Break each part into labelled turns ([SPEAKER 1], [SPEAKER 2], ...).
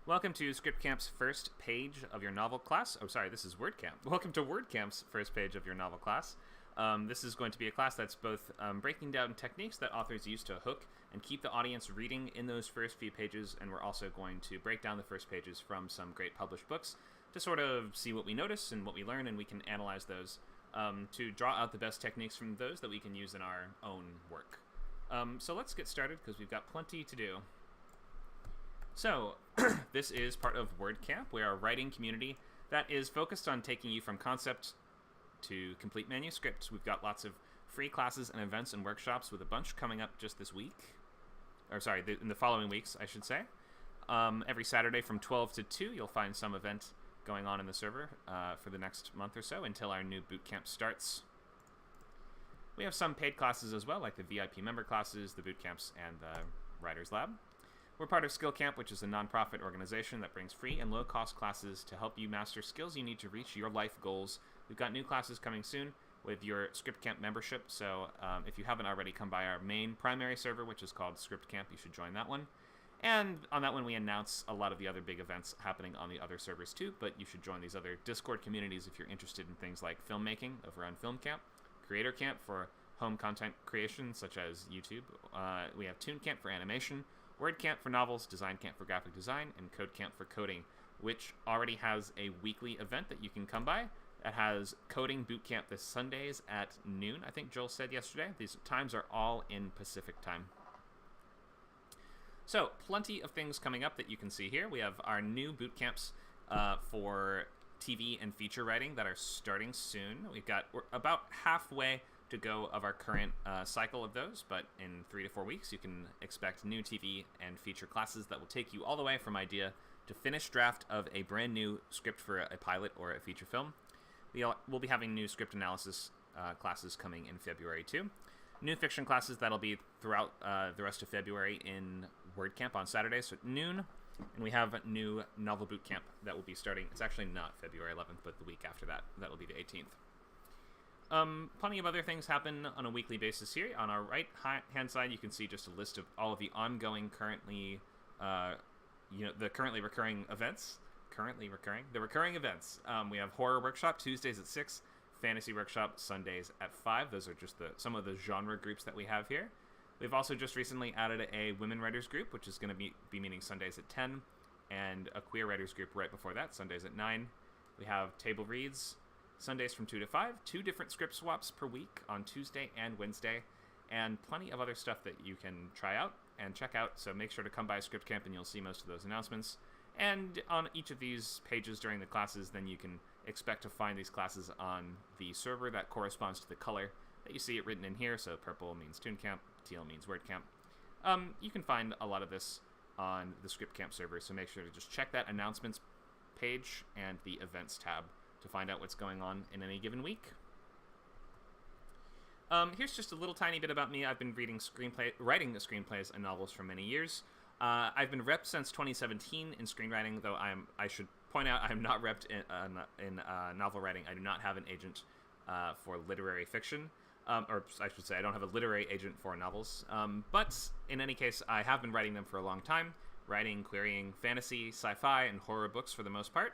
[SPEAKER 1] Welcome to ScriptCamp's first page of your novel class. Oh, sorry, this is WordCamp. Welcome to WordCamp's first page of your novel class. This is going to be a class that's both breaking down techniques that authors use to hook and keep the audience reading in those first few pages, and we're also going to break down the first pages from some great published books to sort of see what we notice and what we learn, and we can analyze those to draw out the best techniques from those that we can use in our own work. So let's get started because we've got plenty to do. So, this is part of WordCamp. We are a writing community that is focused on taking you from concept to complete manuscripts. We've got lots of free classes and events and workshops with a bunch coming up just this week. In the following weeks, I should say. Every Saturday from 12 to 2, you'll find some event going on in the server for the next month or so until our new bootcamp starts. We have some paid classes as well, like the VIP member classes, the bootcamps, and the Writers Lab. We're part of Skill Camp, which is a nonprofit organization that brings free and low-cost classes to help you master skills you need to reach your life goals. We've got new classes coming soon with your Script Camp membership, so if you haven't already come by our main primary server, which is called Script Camp, you should join that one. And on that one, we announce a lot of the other big events happening on the other servers too, but you should join these other Discord communities if you're interested in things like filmmaking over on Film Camp, Creator Camp for home content creation, such as YouTube. We have Toon Camp for animation, WordCamp for novels, Design Camp for graphic design, and Code Camp for coding, which already has a weekly event that you can come by. It has coding bootcamp this Sundays at noon, I think Joel said yesterday. These times are all in Pacific time. So, plenty of things coming up that you can see here. We have our new bootcamps for TV and feature writing that are starting soon. We're about halfway to go of our current cycle of those, but in 3 to 4 weeks you can expect new TV and feature classes that will take you all the way from idea to finished draft of a brand new script for a pilot or a feature film. We'll be having new script analysis classes coming in February too. New fiction classes that'll be throughout the rest of February in WordCamp on Saturdays at noon. And we have a new novel bootcamp that will be starting. It's actually not February 11th, but the week after that. That'll be the 18th. Plenty of other things happen on a weekly basis here. On our right-hand side, you can see just a list of all of the ongoing the currently recurring events. The recurring events. We have Horror Workshop Tuesdays at 6, Fantasy Workshop Sundays at 5. Those are just some of the genre groups that we have here. We've also just recently added a Women Writers group, which is going to be meeting Sundays at 10, and a Queer Writers group right before that, Sundays at 9. We have Table Reads Sundays from 2 to 5, 2 different script swaps per week on Tuesday and Wednesday, and plenty of other stuff that you can try out and check out, so make sure to come by Script Camp and you'll see most of those announcements. And on each of these pages during the classes, then you can expect to find these classes on the server that corresponds to the color that you see it written in here, so purple means Toon Camp, teal means WordCamp. You can find a lot of this on the Script Camp server, so make sure to just check that announcements page and the events tab to find out what's going on in any given week. Here's just a little tiny bit about me. I've been writing screenplays and novels for many years. I've been repped since 2017 in screenwriting, though I should point out I'm not repped in novel writing. I do not have an agent for literary fiction, or I should say I don't have a literary agent for novels. But in any case, I have been writing them for a long time, querying fantasy, sci-fi, and horror books for the most part.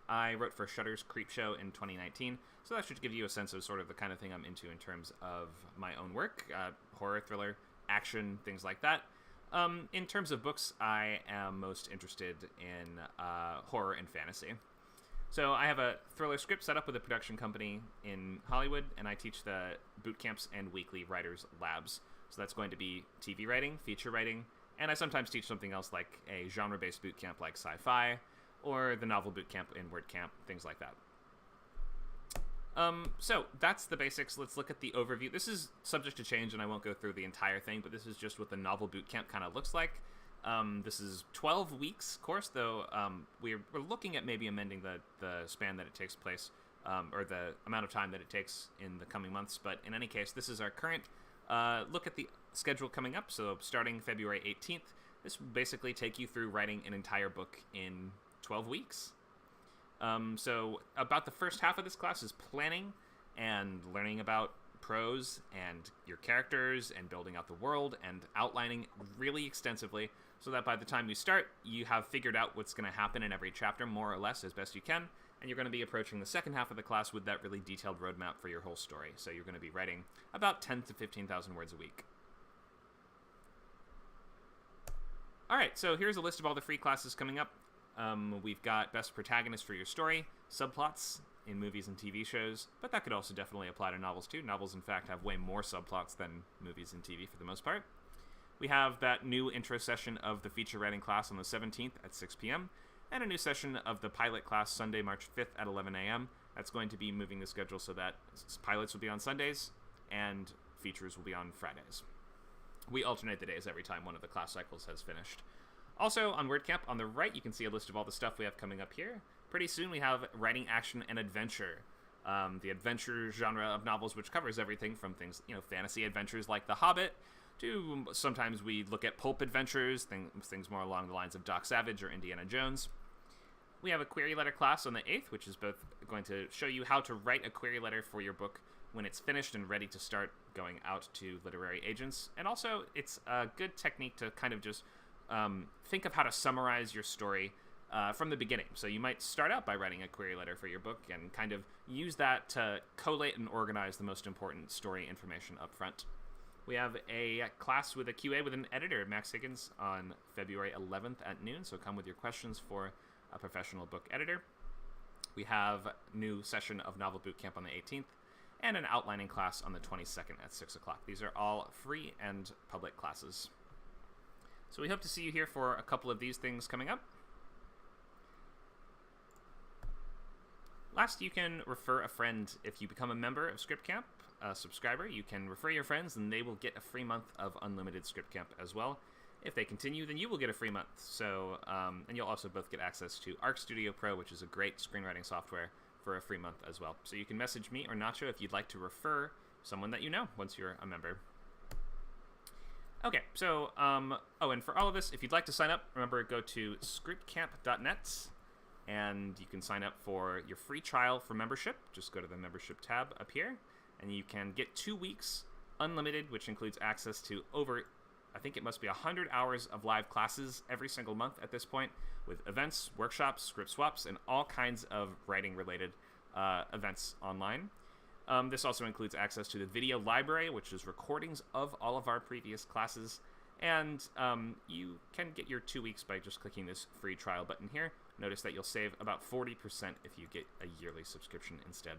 [SPEAKER 1] I wrote for Shudder's Creepshow in 2019, so that should give you a sense of sort of the kind of thing I'm into in terms of my own work, horror, thriller, action, things like that. In terms of books, I am most interested in horror and fantasy. So I have a thriller script set up with a production company in Hollywood, and I teach the boot camps and weekly writers' labs. So that's going to be TV writing, feature writing, and I sometimes teach something else like a genre-based boot camp like sci-fi, or the novel bootcamp in WordCamp, things like that. So that's the basics. Let's look at the overview. This is subject to change, and I won't go through the entire thing, but this is just what the novel bootcamp kind of looks like. This is 12 weeks course, though we're looking at maybe amending the span that it takes place, or the amount of time that it takes in the coming months. But in any case, this is our current look at the schedule coming up. So starting February 18th, this will basically take you through writing an entire book in 12 weeks. So about the first half of this class is planning and learning about prose and your characters and building out the world and outlining really extensively. so that by the time you start, you have figured out what's going to happen in every chapter, more or less, as best you can, and you're going to be approaching the second half of the class with that really detailed roadmap for your whole story. So you're going to be writing about 10 to 15,000 words a week. All right, so here's a list of all the free classes coming up. We've got best protagonist for your story, subplots in movies and TV shows, but that could also definitely apply to novels too. Novels, in fact, have way more subplots than movies and TV for the most part. We have that new intro session of the feature writing class on the 17th at 6 p.m., and a new session of the pilot class Sunday, March 5th at 11 a.m. That's going to be moving the schedule so that pilots will be on Sundays and features will be on Fridays. We alternate the days every time one of the class cycles has finished. Also, on WordCamp, on the right, you can see a list of all the stuff we have coming up here. Pretty soon we have writing, action, and adventure. The adventure genre of novels, which covers everything from things, fantasy adventures like The Hobbit, to sometimes we look at pulp adventures, things more along the lines of Doc Savage or Indiana Jones. We have a query letter class on the 8th, which is both going to show you how to write a query letter for your book when it's finished and ready to start going out to literary agents. And also, it's a good technique to kind of just think of how to summarize your story from the beginning. So you might start out by writing a query letter for your book and kind of use that to collate and organize the most important story information up front. We have a class with a QA with an editor, Max Higgins, on February 11th at noon, so come with your questions for a professional book editor. We have a new session of Novel Bootcamp on the 18th, and an outlining class on the 22nd at 6 o'clock. These are all free and public classes. So we hope to see you here for a couple of these things coming up. Last, you can refer a friend. If you become a member of ScriptCamp, a subscriber, you can refer your friends and they will get a free month of unlimited ScriptCamp as well. If they continue, then you will get a free month. So, and you'll also both get access to Arc Studio Pro, which is a great screenwriting software, for a free month as well. So you can message me or Nacho if you'd like to refer someone that you know once you're a member. Okay, so, and for all of this, if you'd like to sign up, remember, go to scriptcamp.net, and you can sign up for your free trial for membership. Just go to the membership tab up here, and you can get 2 weeks unlimited, which includes access to over, I think it must be 100 hours of live classes every single month at this point, with events, workshops, script swaps, and all kinds of writing-related events online. This also includes access to the video library, which is recordings of all of our previous classes. And you can get your 2 weeks by just clicking this free trial button here. Notice that you'll save about 40% if you get a yearly subscription instead.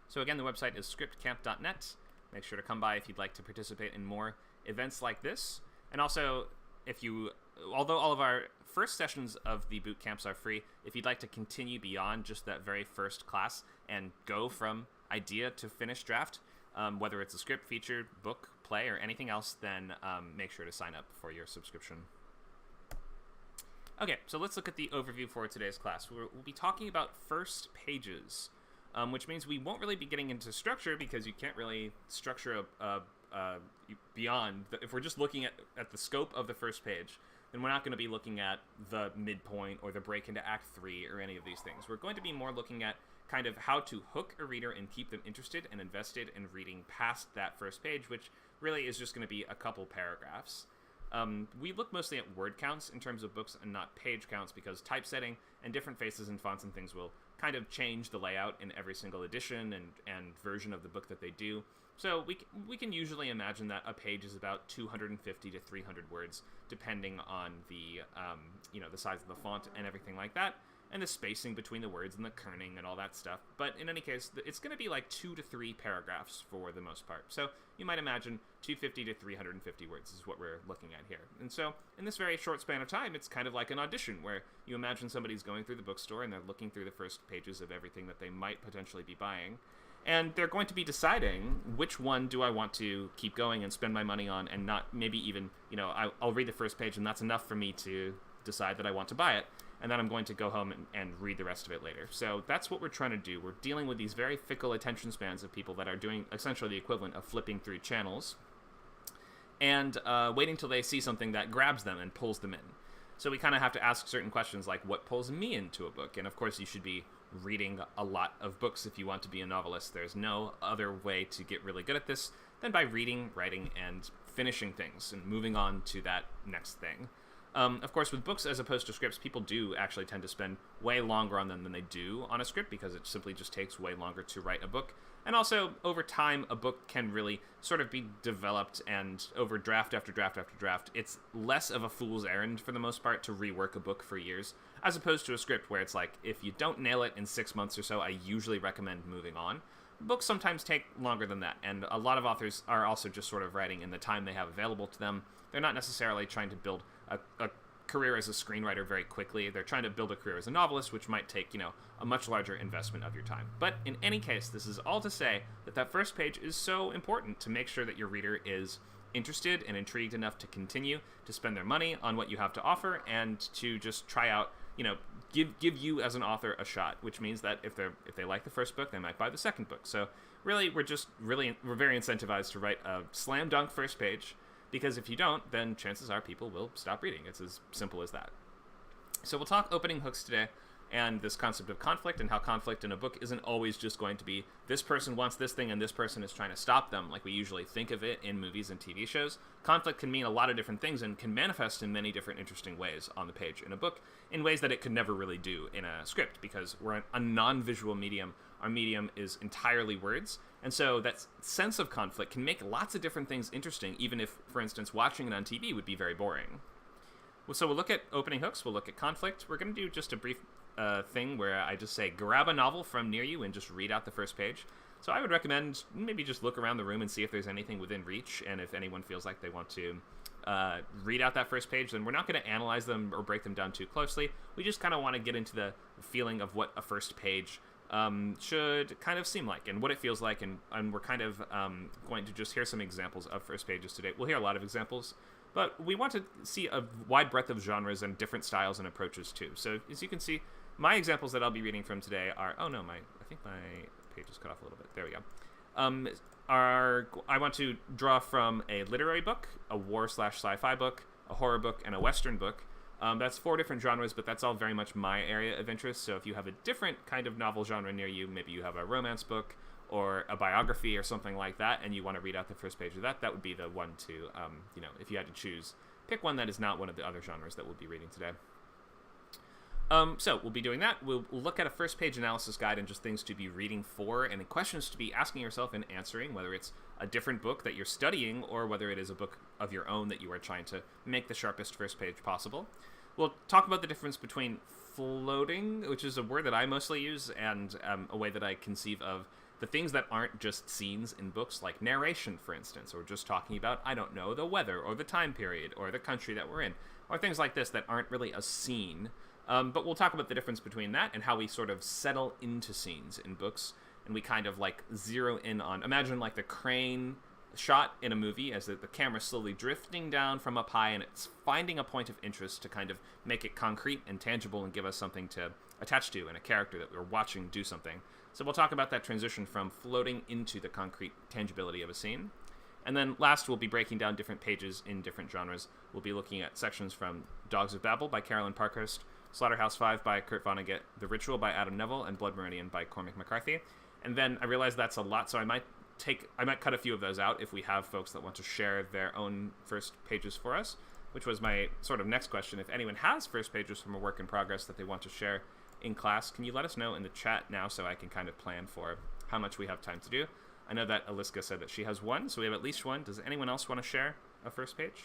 [SPEAKER 1] So again, the website is scriptcamp.net. Make sure to come by if you'd like to participate in more events like this. And also, although all of our first sessions of the boot camps are free, if you'd like to continue beyond just that very first class and go from idea to finished draft, whether it's a script, feature, book, play, or anything else, then make sure to sign up for your subscription. Okay, so let's look at the overview for today's class. We'll be talking about first pages, which means we won't really be getting into structure because you can't really structure beyond. If we're just looking at the scope of the first page, then we're not going to be looking at the midpoint or the break into Act 3 or any of these things. We're going to be more looking at kind of how to hook a reader and keep them interested and invested in reading past that first page, which really is just going to be a couple paragraphs. We look mostly at word counts in terms of books and not page counts because typesetting and different faces and fonts and things will kind of change the layout in every single edition and version of the book that they do. So we can usually imagine that a page is about 250 to 300 words, depending on the the size of the font and everything like that, and the spacing between the words and the kerning and all that stuff. But in any case, it's going to be like 2 to 3 paragraphs for the most part. So you might imagine 250 to 350 words is what we're looking at here. And so in this very short span of time, it's kind of like an audition where you imagine somebody's going through the bookstore and they're looking through the first pages of everything that they might potentially be buying. And they're going to be deciding which one do I want to keep going and spend my money on, and not maybe even, I'll read the first page and that's enough for me to decide that I want to buy it. And then I'm going to go home and read the rest of it later. So that's what we're trying to do. We're dealing with these very fickle attention spans of people that are doing essentially the equivalent of flipping through channels and waiting till they see something that grabs them and pulls them in. So we kind of have to ask certain questions like, what pulls me into a book? And of course, you should be reading a lot of books if you want to be a novelist. There's no other way to get really good at this than by reading, writing, and finishing things and moving on to that next thing. Of course, with books as opposed to scripts, people do actually tend to spend way longer on them than they do on a script because it simply just takes way longer to write a book. And also, over time, a book can really sort of be developed, and over draft after draft after draft, it's less of a fool's errand for the most part to rework a book for years, as opposed to a script where it's like, if you don't nail it in 6 months or so, I usually recommend moving on. Books sometimes take longer than that, and a lot of authors are also just sort of writing in the time they have available to them. They're not necessarily trying to build a career as a screenwriter very quickly. They're trying to build a career as a novelist, which might take, a much larger investment of your time. But in any case, this is all to say that first page is so important to make sure that your reader is interested and intrigued enough to continue to spend their money on what you have to offer and to just try out, give you as an author a shot, which means that if they like the first book, they might buy the second book. So really, we're very incentivized to write a slam dunk first page, because if you don't, then chances are people will stop reading. It's as simple as that. So we'll talk opening hooks today, and this concept of conflict, and how conflict in a book isn't always just going to be this person wants this thing and this person is trying to stop them, like we usually think of it in movies and TV shows. Conflict can mean a lot of different things and can manifest in many different interesting ways on the page in a book, in ways that it could never really do in a script, because we're a non-visual medium. Our medium is entirely words, and so that sense of conflict can make lots of different things interesting, even if, for instance, watching it on TV would be very boring. So we'll look at opening hooks, we'll look at conflict. We're going to do just a brief thing where I just say, grab a novel from near you and just read out the first page. So I would recommend maybe just look around the room and see if there's anything within reach, and if anyone feels like they want to read out that first page, then we're not going to analyze them or break them down too closely. We just kind of want to get into the feeling of what a first page should kind of seem like and what it feels like, and we're kind of going to just hear some examples of first pages today. We'll hear a lot of examples, but we want to see a wide breadth of genres and different styles and approaches too. So as you can see, my examples that I'll be reading from today are, I think my page is cut off a little bit. There we go. I want to draw from a literary book, a war/sci-fi book, a horror book, and a Western book. That's 4 different genres, but that's all very much my area of interest. So if you have a different kind of novel genre near you, maybe you have a romance book or a biography or something like that, and you want to read out the first page of that, that would be the one to, if you had to choose, pick one that is not one of the other genres that we'll be reading today. So we'll be doing that. We'll look at a first page analysis guide and just things to be reading for and questions to be asking yourself and answering, whether it's a different book that you're studying or whether it is a book of your own that you are trying to make the sharpest first page possible. We'll talk about the difference between floating, which is a word that I mostly use, and a way that I conceive of the things that aren't just scenes in books, like narration, for instance, or just talking about, the weather or the time period or the country that we're in, or things like this that aren't really a scene. But we'll talk about the difference between that and how we sort of settle into scenes in books, and we kind of like zero in on, imagine like the crane shot in a movie as the camera's slowly drifting down from up high, and it's finding a point of interest to kind of make it concrete and tangible and give us something to attach to and a character that we're watching do something. So we'll talk about that transition from floating into the concrete tangibility of a scene. And then last, we'll be breaking down different pages in different genres. We'll be looking at sections from Dogs of Babel by Carolyn Parkhurst, Slaughterhouse-Five by Kurt Vonnegut, The Ritual by Adam Neville, and Blood Meridian by Cormac McCarthy. And then I realize that's a lot, so I might cut a few of those out if we have folks that want to share their own first pages for us, which was my sort of next question. If anyone has first pages from a work in progress that they want to share in class, can you let us know in the chat now so I can kind of plan for how much we have time to do? I know that Aliska said that she has one, so we have at least one. Does anyone else want to share a first page?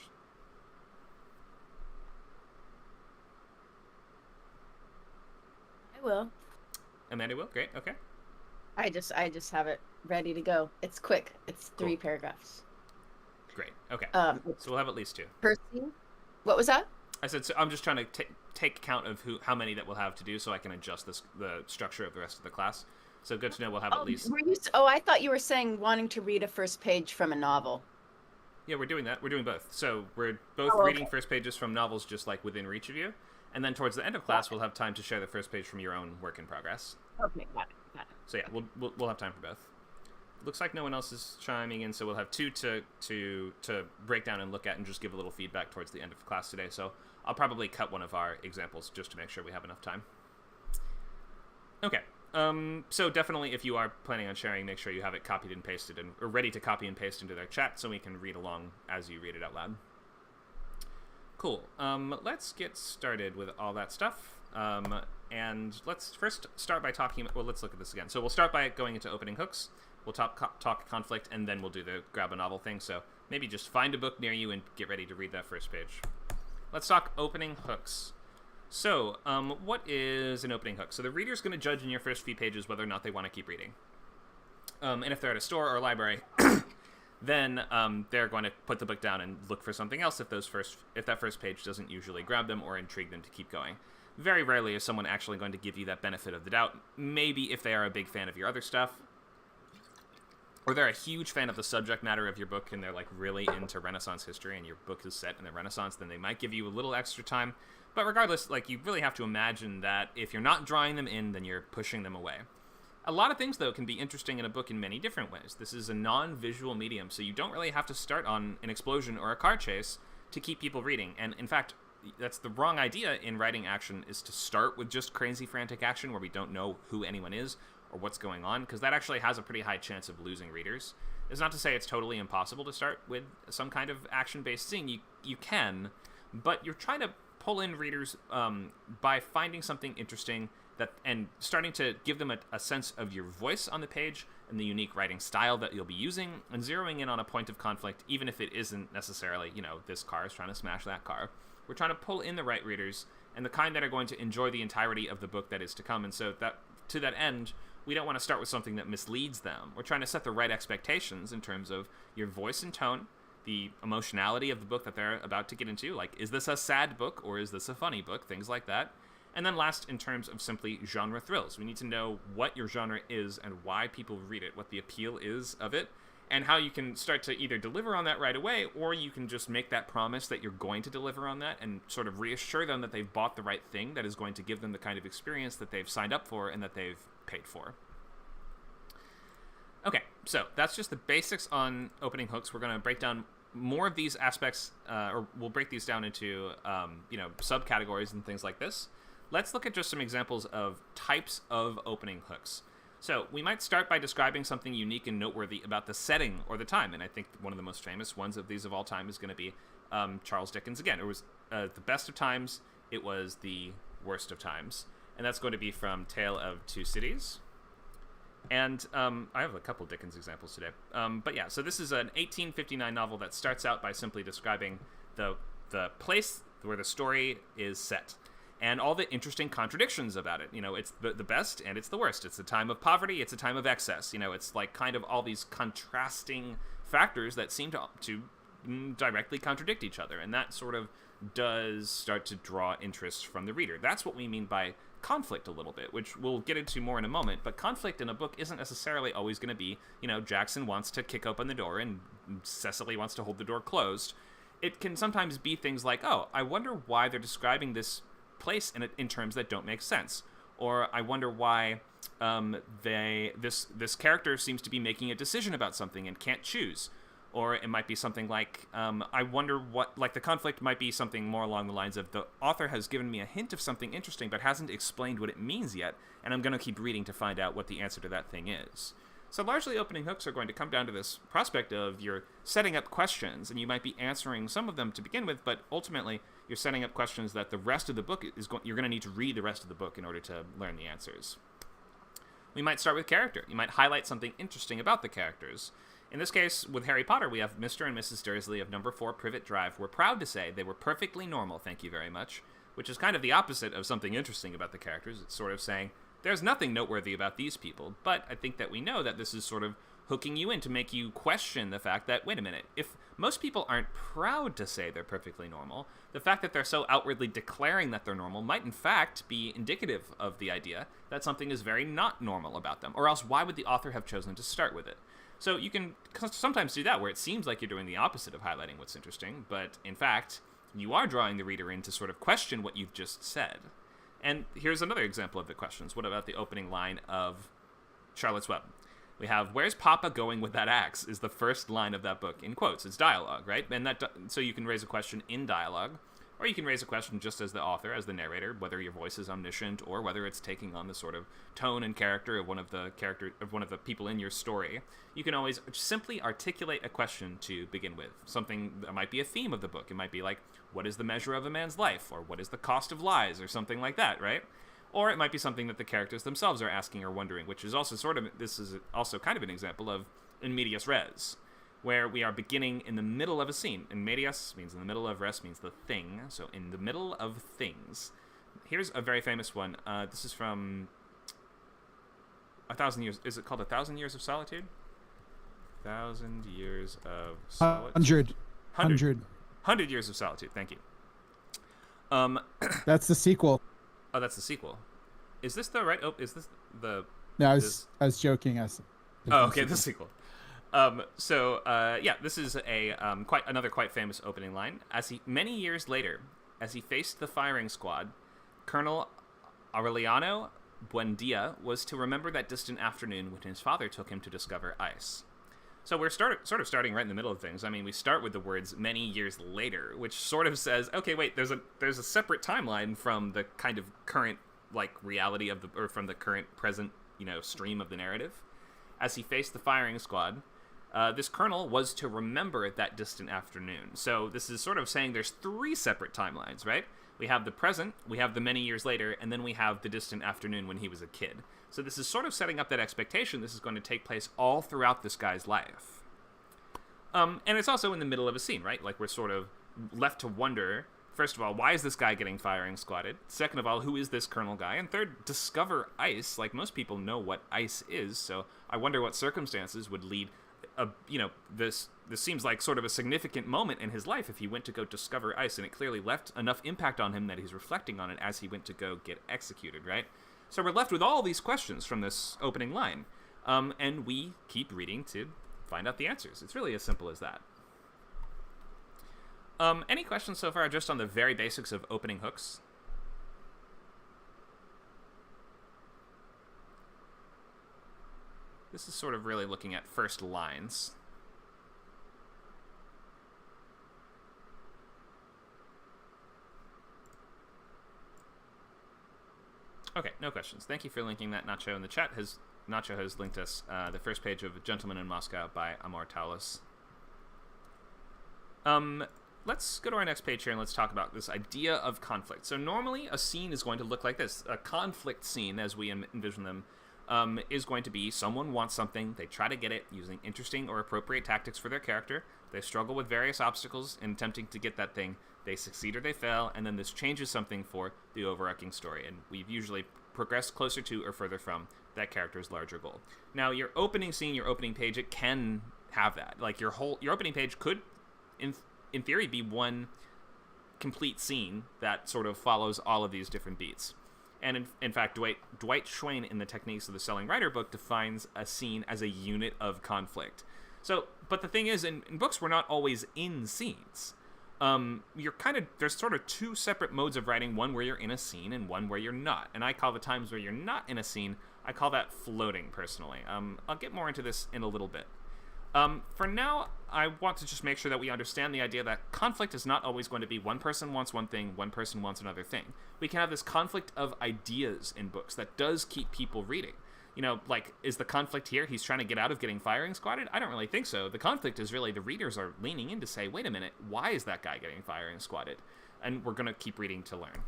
[SPEAKER 2] I will.
[SPEAKER 1] Amanda will? Great, okay.
[SPEAKER 2] I just have it ready to go. It's quick. It's 3 paragraphs.
[SPEAKER 1] Great, okay. So we'll have at least 2.
[SPEAKER 2] First scene? What was that?
[SPEAKER 1] I said, so I'm just trying to take count of how many that we'll have to do so I can adjust the structure of the rest of the class. So good to know we'll have at least...
[SPEAKER 2] I thought you were saying wanting to read a first page from a novel.
[SPEAKER 1] Yeah, we're doing that. We're doing both. So we're both reading first pages from novels just like within reach of you. And then towards the end of class, we'll have time to share the first page from your own work in progress.
[SPEAKER 2] Okay, got it.
[SPEAKER 1] So yeah, we'll have time for both. Looks like no one else is chiming in, so we'll have 2 to break down and look at and just give a little feedback towards the end of class today. So I'll probably cut one of our examples just to make sure we have enough time. Okay. So definitely, if you are planning on sharing, make sure you have it copied and pasted or ready to copy and paste into their chat so we can read along as you read it out loud. Cool. Let's get started with all that stuff. And let's first start by talking. Well, let's look at this again. So we'll start by going into opening hooks. We'll talk conflict, and then we'll do the grab a novel thing. So maybe just find a book near you and get ready to read that first page. Let's talk opening hooks. So, what is an opening hook? So the reader's going to judge in your first few pages whether or not they want to keep reading. And if they're at a store or a library, then they're going to put the book down and look for something else if that first page doesn't usually grab them or intrigue them to keep going. Very rarely is someone actually going to give you that benefit of the doubt. Maybe if they are a big fan of your other stuff, or they're a huge fan of the subject matter of your book and they're like really into Renaissance history and your book is set in the Renaissance, then they might give you a little extra time. But regardless, like, you really have to imagine that if you're not drawing them in, then you're pushing them away. A lot of things, though, can be interesting in a book in many different ways. This is a non-visual medium, so you don't really have to start on an explosion or a car chase to keep people reading. And in fact, that's the wrong idea in writing action, is to start with just crazy, frantic action where we don't know who anyone is or what's going on, because that actually has a pretty high chance of losing readers. It's not to say it's totally impossible to start with some kind of action-based scene. You can, but you're trying to pull in readers by finding something interesting and starting to give them a sense of your voice on the page and the unique writing style that you'll be using, and zeroing in on a point of conflict, even if it isn't necessarily, this car is trying to smash that car. We're trying to pull in the right readers and the kind that are going to enjoy the entirety of the book that is to come. And so that to that end, we don't want to start with something that misleads them. We're trying to set the right expectations in terms of your voice and tone, the emotionality of the book that they're about to get into. Like, is this a sad book or is this a funny book? Things like that. And then last, in terms of simply genre thrills, we need to know what your genre is and why people read it, what the appeal is of it, and how you can start to either deliver on that right away, or you can just make that promise that you're going to deliver on that and sort of reassure them that they've bought the right thing that is going to give them the kind of experience that they've signed up for and that they've paid for. Okay, so that's just the basics on opening hooks. We're going to break down more of these aspects, or we'll break these down into, subcategories and things like this. Let's look at just some examples of types of opening hooks. So we might start by describing something unique and noteworthy about the setting or the time. And I think one of the most famous ones of these of all time is going to be Charles Dickens. Again, it was the best of times. It was the worst of times. And that's going to be from Tale of Two Cities. And I have a couple Dickens examples today. But yeah, so this is an 1859 novel that starts out by simply describing the place where the story is set and all the interesting contradictions about it. It's the best and it's the worst. It's a time of poverty. It's a time of excess. It's like kind of all these contrasting factors that seem to directly contradict each other. And that sort of does start to draw interest from the reader. That's what we mean by conflict a little bit, which we'll get into more in a moment. But conflict in a book isn't necessarily always going to be, Jackson wants to kick open the door and Cecily wants to hold the door closed. It can sometimes be things like, oh, I wonder why they're describing this place in terms that don't make sense. Or I wonder why this character seems to be making a decision about something and can't choose. Or it might be something like, I wonder the conflict might be something more along the lines of, the author has given me a hint of something interesting but hasn't explained what it means yet, and I'm going to keep reading to find out what the answer to that thing is. So largely opening hooks are going to come down to this prospect of you're setting up questions, and you might be answering some of them to begin with, but ultimately you're setting up questions that the rest of the book you're going to need to read the rest of the book in order to learn the answers. We might start with character. You might highlight something interesting about the characters. In this case, with Harry Potter, we have Mr. and Mrs. Dursley of number 4 Privet Drive. We're proud to say they were perfectly normal, thank you very much, which is kind of the opposite of something interesting about the characters. It's sort of saying, there's nothing noteworthy about these people, but I think that we know that this is sort of hooking you in to make you question the fact that, wait a minute, if most people aren't proud to say they're perfectly normal, the fact that they're so outwardly declaring that they're normal might in fact be indicative of the idea that something is very not normal about them, or else why would the author have chosen to start with it? So you can sometimes do that where it seems like you're doing the opposite of highlighting what's interesting, but in fact, you are drawing the reader in to sort of question what you've just said. And here's another example of the questions. What about the opening line of Charlotte's Web? We have, "Where's Papa going with that axe?" is the first line of that book, in quotes. It's dialogue, right? And so you can raise a question in dialogue, Or you can raise a question just as the author, as the narrator, whether your voice is omniscient or whether it's taking on the sort of tone and character of one of the people in your story. You can always simply articulate a question to begin with. Something that might be a theme of the book. It might be like, what is the measure of a man's life? Or what is the cost of lies? Or something like that, right? Or it might be something that the characters themselves are asking or wondering, which is also this is also kind of an example of in medias res, where we are beginning in the middle of a scene. In medias means in the middle of, res means the thing, so in the middle of things. Here's a very famous one. This is from 1,000 Years. Is it called 1,000 Years of Solitude? 1,000 Years of Solitude. 100 Years of Solitude. Thank you.
[SPEAKER 3] That's the sequel.
[SPEAKER 1] Oh, that's the sequel. Is this the right? Oh, is this the?
[SPEAKER 3] No, I was joking.
[SPEAKER 1] Oh, okay, the sequel. This is another quite famous opening line. Many years later, as he faced the firing squad, Colonel Aureliano Buendia was to remember that distant afternoon when his father took him to discover ice. So we're sort of starting right in the middle of things. I mean, we start with the words "many years later," which sort of says, okay, wait, there's a separate timeline from the kind of current reality or from the current present stream of the narrative. As he faced the firing squad, this colonel was to remember that distant afternoon. So this is sort of saying there's 3 separate timelines, right? We have the present, we have the many years later, and then we have the distant afternoon when he was a kid. So this is sort of setting up that expectation this is going to take place all throughout this guy's life. And it's also in the middle of a scene, right? Like, we're sort of left to wonder, first of all, why is this guy getting firing squatted? Second of all, who is this colonel guy? And third, discover ice. Like, most people know what ice is, so I wonder what circumstances would lead this seems like sort of a significant moment in his life if he went to go discover ice, and it clearly left enough impact on him that he's reflecting on it as he went to go get executed, right? So we're left with all these questions from this opening line, and we keep reading to find out the answers. It's really as simple as that. Any questions so far just on the very basics of opening hooks? This is sort of really looking at first lines. Okay, no questions. Thank you for linking that, Nacho. In the chat, Nacho has linked us the first page of Gentleman in Moscow by Amor Towles. Let's go to our next page here and let's talk about this idea of conflict. So normally a scene is going to look like this. A conflict scene, as we envision them, is going to be someone wants something, they try to get it using interesting or appropriate tactics for their character, they struggle with various obstacles in attempting to get that thing, they succeed or they fail, and then this changes something for the overarching story, and we've usually progressed closer to or further from that character's larger goal. Now, your opening scene, your opening page, it can have that. Like, your opening page could, in theory, be one complete scene that sort of follows all of these different beats. And in fact, Dwight Schwein in the Techniques of the Selling Writer book defines a scene as a unit of conflict. So, but the thing is, in books, we're not always in scenes. There's sort of 2 separate modes of writing, one where you're in a scene and one where you're not. And I call the times where you're not in a scene, I call that floating, personally. I'll get more into this in a little bit. For now, I want to just make sure that we understand the idea that conflict is not always going to be one person wants one thing, one person wants another thing. We can have this conflict of ideas in books that does keep people reading. Is the conflict here he's trying to get out of getting firing squatted? I don't really think so. The conflict is really the readers are leaning in to say, wait a minute, why is that guy getting firing squatted? And we're going to keep reading to learn.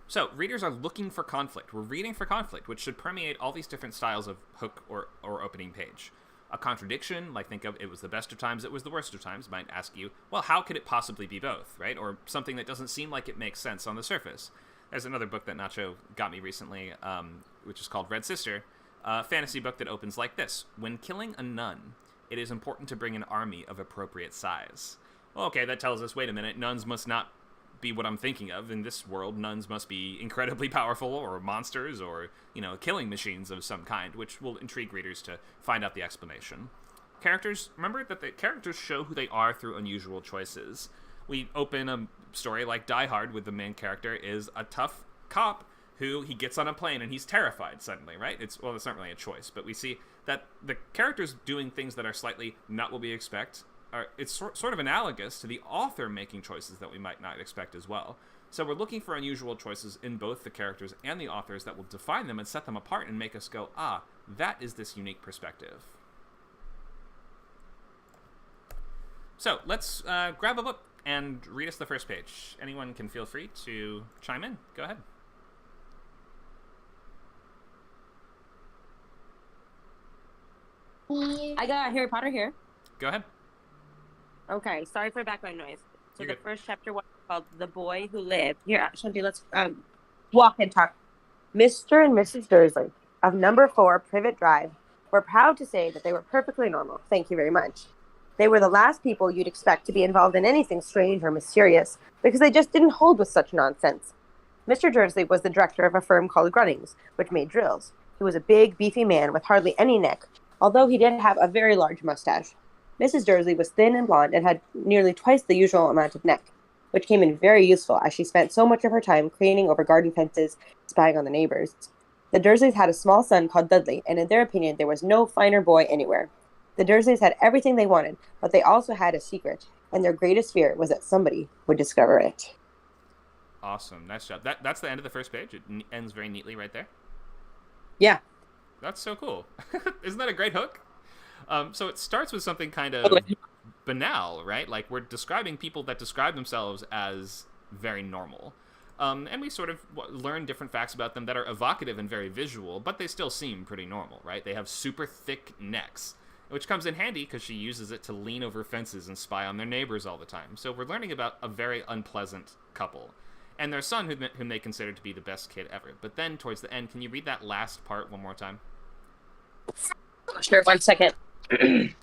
[SPEAKER 1] So, readers are looking for conflict. We're reading for conflict, which should permeate all these different styles of hook or opening page. A contradiction, like think of it was the best of times, it was the worst of times, might ask you, well, how could it possibly be both, right? Or something that doesn't seem like it makes sense on the surface. There's another book that Nacho got me recently, which is called Red Sister, a fantasy book that opens like this. When killing a nun, it is important to bring an army of appropriate size. Well, okay, that tells us, wait a minute, nuns must not be what I'm thinking of. In this world, nuns must be incredibly powerful, or monsters, or, killing machines of some kind, which will intrigue readers to find out the explanation. Characters, remember that the characters show who they are through unusual choices. We open a story like Die Hard with the main character is a tough cop who he gets on a plane and he's terrified suddenly, right? It's not really a choice, but we see that the character's doing things that are slightly not what we expect, it's sort of analogous to the author making choices that we might not expect as well. So we're looking for unusual choices in both the characters and the authors that will define them and set them apart and make us go, that is this unique perspective. So let's grab a book and read us the first page. Anyone can feel free to chime in. Go ahead.
[SPEAKER 4] I got Harry Potter here.
[SPEAKER 1] Go ahead.
[SPEAKER 4] Okay, sorry for background noise. So
[SPEAKER 1] You're
[SPEAKER 4] the
[SPEAKER 1] good.
[SPEAKER 4] first chapter was called The Boy Who Lived. Here, Shanti, let's walk and talk. Mr. and Mrs. Dursley of number 4 Privet Drive were proud to say that they were perfectly normal. Thank you very much. They were the last people you'd expect to be involved in anything strange or mysterious because they just didn't hold with such nonsense. Mr. Dursley was the director of a firm called Grunnings, which made drills. He was a big, beefy man with hardly any neck, although he did have a very large mustache. Mrs. Dursley was thin and blonde and had nearly twice the usual amount of neck, which came in very useful as she spent so much of her time craning over garden fences, spying on the neighbors. The Dursleys had a small son called Dudley, and in their opinion, there was no finer boy anywhere. The Dursleys had everything they wanted, but they also had a secret, and their greatest fear was that somebody would discover it.
[SPEAKER 1] Awesome. Nice job. That's the end of the first page. It ends very neatly right there.
[SPEAKER 4] Yeah.
[SPEAKER 1] That's so cool. Isn't that a great hook? So it starts with something kind of banal, right? Like we're describing people that describe themselves as very normal. And we sort of learn different facts about them that are evocative and very visual, but they still seem pretty normal, right? They have super thick necks, which comes in handy because she uses it to lean over fences and spy on their neighbors all the time. So we're learning about a very unpleasant couple and their son whom they consider to be the best kid ever. But then towards the end, can you read that last part one more time?
[SPEAKER 4] Sure, 1 second. The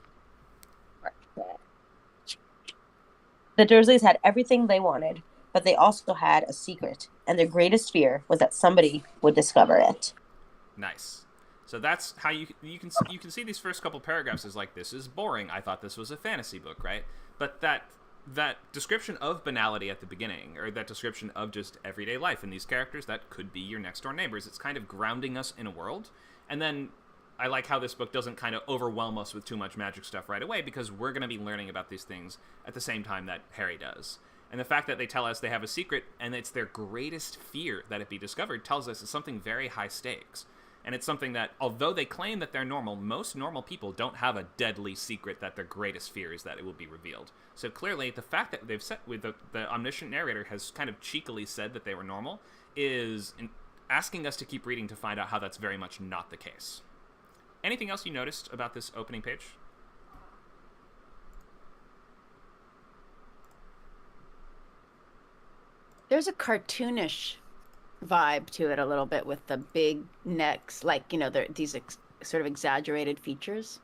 [SPEAKER 4] Dursleys had everything they wanted, but they also had a secret, and their greatest fear was that somebody would discover it.
[SPEAKER 1] Nice. So that's how you can see these first couple paragraphs as like, this is boring. I thought this was a fantasy book, right? But that description of banality at the beginning, or that description of just everyday life in these characters, that could be your next door neighbors. It's kind of grounding us in a world, and then I like how this book doesn't kind of overwhelm us with too much magic stuff right away, because we're going to be learning about these things at the same time that Harry does. And the fact that they tell us they have a secret, and it's their greatest fear that it be discovered, tells us it's something very high stakes. And it's something that, although they claim that they're normal, most normal people don't have a deadly secret that their greatest fear is that it will be revealed. So clearly, the fact that they've said, with the omniscient narrator has kind of cheekily said that they were normal, is asking us to keep reading to find out how that's very much not the case. Anything else you noticed about this opening page?
[SPEAKER 2] There's a cartoonish vibe to it a little bit with the big necks, like, these sort of exaggerated features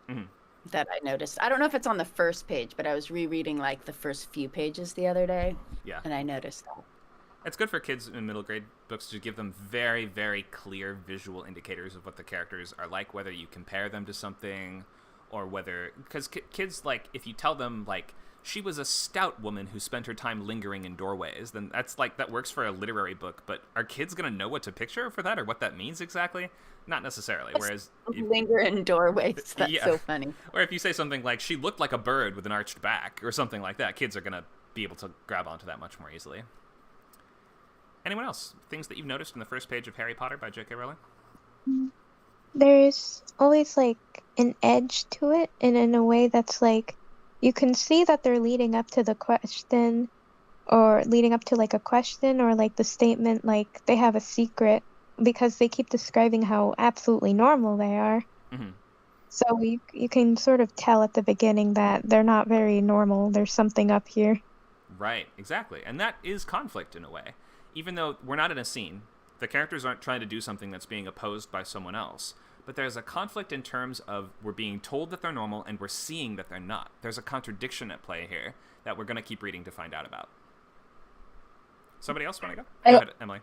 [SPEAKER 2] that I noticed. I don't know if it's on the first page, but I was rereading like the first few pages the other day.
[SPEAKER 1] Yeah.
[SPEAKER 2] And I noticed that.
[SPEAKER 1] It's good for kids in middle grade books to give them very, very clear visual indicators of what the characters are like, whether you compare them to something or whether... Because kids, like, if you tell them, like, she was a stout woman who spent her time lingering in doorways, then that's, like, that works for a literary book. But are kids going to know what to picture for that or what that means exactly? Not necessarily. Whereas...
[SPEAKER 2] Linger in doorways. That's so funny.
[SPEAKER 1] Or if you say something like, she looked like a bird with an arched back or something like that, kids are going to be able to grab onto that much more easily. Anyone else? Things that you've noticed in the first page of Harry Potter by J.K. Rowling?
[SPEAKER 5] There's always, like, an edge to it, and in a way that's, like, you can see that they're leading up to the question, or leading up to, like, a question, or, like, the statement, like, they have a secret, because they keep describing how absolutely normal they are.
[SPEAKER 1] Mm-hmm.
[SPEAKER 5] So you can sort of tell at the beginning that they're not very normal. There's something up here.
[SPEAKER 1] Right, exactly. And that is conflict in a way. Even though we're not in a scene, the characters aren't trying to do something that's being opposed by someone else. But there's a conflict in terms of we're being told that they're normal and we're seeing that they're not. There's a contradiction at play here that we're going to keep reading to find out about. Somebody else want to go? Go ahead, Emily.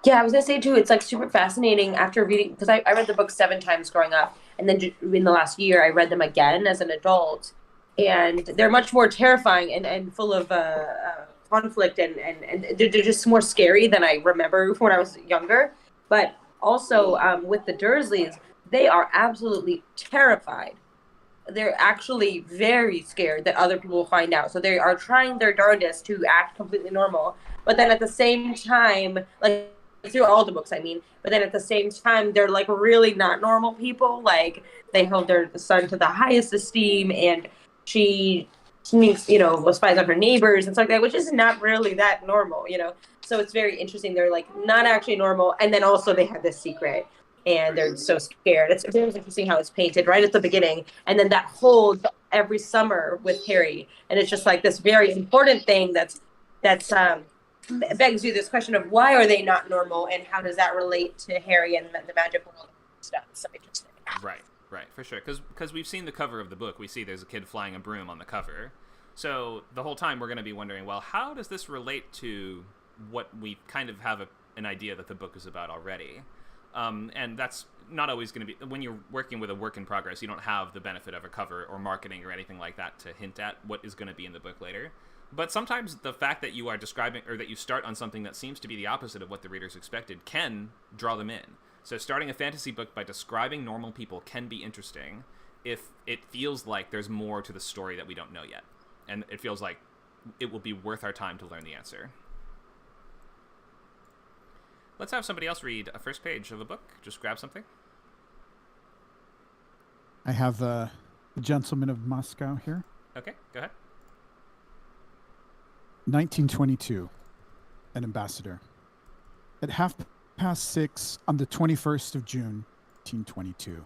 [SPEAKER 4] Yeah, I was going to say, too, it's, like, super fascinating after reading, because I read the book 7 times growing up, and then in the last year, I read them again as an adult, and they're much more terrifying and full of conflict, and they're just more scary than I remember when I was younger. But also, with the Dursleys, they are absolutely terrified they're actually very scared that other people will find out. So they are trying their darndest to act completely normal. But then at the same time, like through all the books, I mean, but then at the same time, they're like really not normal people. Like they hold their son to the highest esteem, and she sneaks, spies on her neighbors and stuff like that, which is not really that normal. So it's very interesting. They're like not actually normal. And then also they have this secret and they're so scared. It's very interesting how it's painted right at the beginning, and then that holds every summer with Harry, and it's just like this very important thing that's begs you this question of why are they not normal, and how does that relate to Harry and the magic world stuff. It's so interesting.
[SPEAKER 1] Right, for sure. Because we've seen the cover of the book, we see there's a kid flying a broom on the cover, so the whole time we're going to be wondering, well, how does this relate to what we kind of have an idea that the book is about already? And that's not always going to be, when you're working with a work in progress, you don't have the benefit of a cover or marketing or anything like that to hint at what is going to be in the book later. But sometimes the fact that you are describing, or that you start on something that seems to be the opposite of what the readers expected, can draw them in. So starting a fantasy book by describing normal people can be interesting if it feels like there's more to the story that we don't know yet. And it feels like it will be worth our time to learn the answer. Let's have somebody else read a first page of a book. Just grab something.
[SPEAKER 3] I have The Gentleman of Moscow here.
[SPEAKER 1] Okay, go ahead.
[SPEAKER 3] 1922. An ambassador. At 6:30 on the 21st of June, 1922,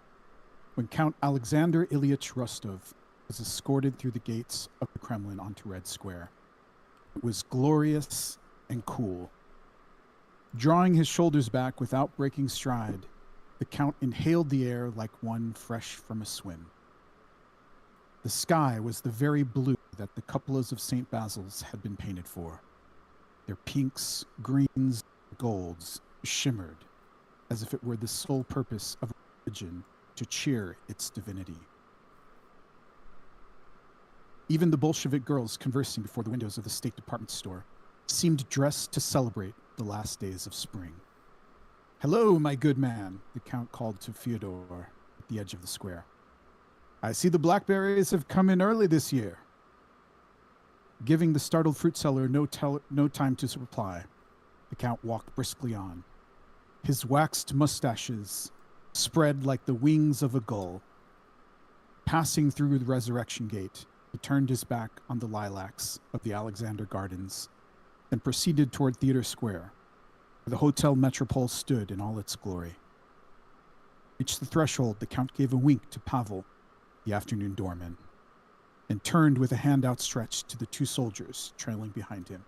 [SPEAKER 3] when Count Alexander Ilyich Rostov was escorted through the gates of the Kremlin onto Red Square. It was glorious and cool. Drawing his shoulders back without breaking stride, the Count inhaled the air like one fresh from a swim. The sky was the very blue that the cupolas of St. Basil's had been painted for. Their pinks, greens, golds shimmered as if it were the sole purpose of religion to cheer its divinity. Even the Bolshevik girls conversing before the windows of the State Department store seemed dressed to celebrate the last days of spring. "Hello, my good man," the Count called to Fyodor at the edge of the square. "I see the blackberries have come in early this year." Giving the startled fruit seller no time to reply, the Count walked briskly on. His waxed mustaches spread like the wings of a gull. Passing through the Resurrection Gate, he turned his back on the lilacs of the Alexander Gardens and proceeded toward Theater Square, where the Hotel Metropole stood in all its glory. Reached the threshold, the Count gave a wink to Pavel, the afternoon doorman, and turned with a hand outstretched to the two soldiers trailing behind him.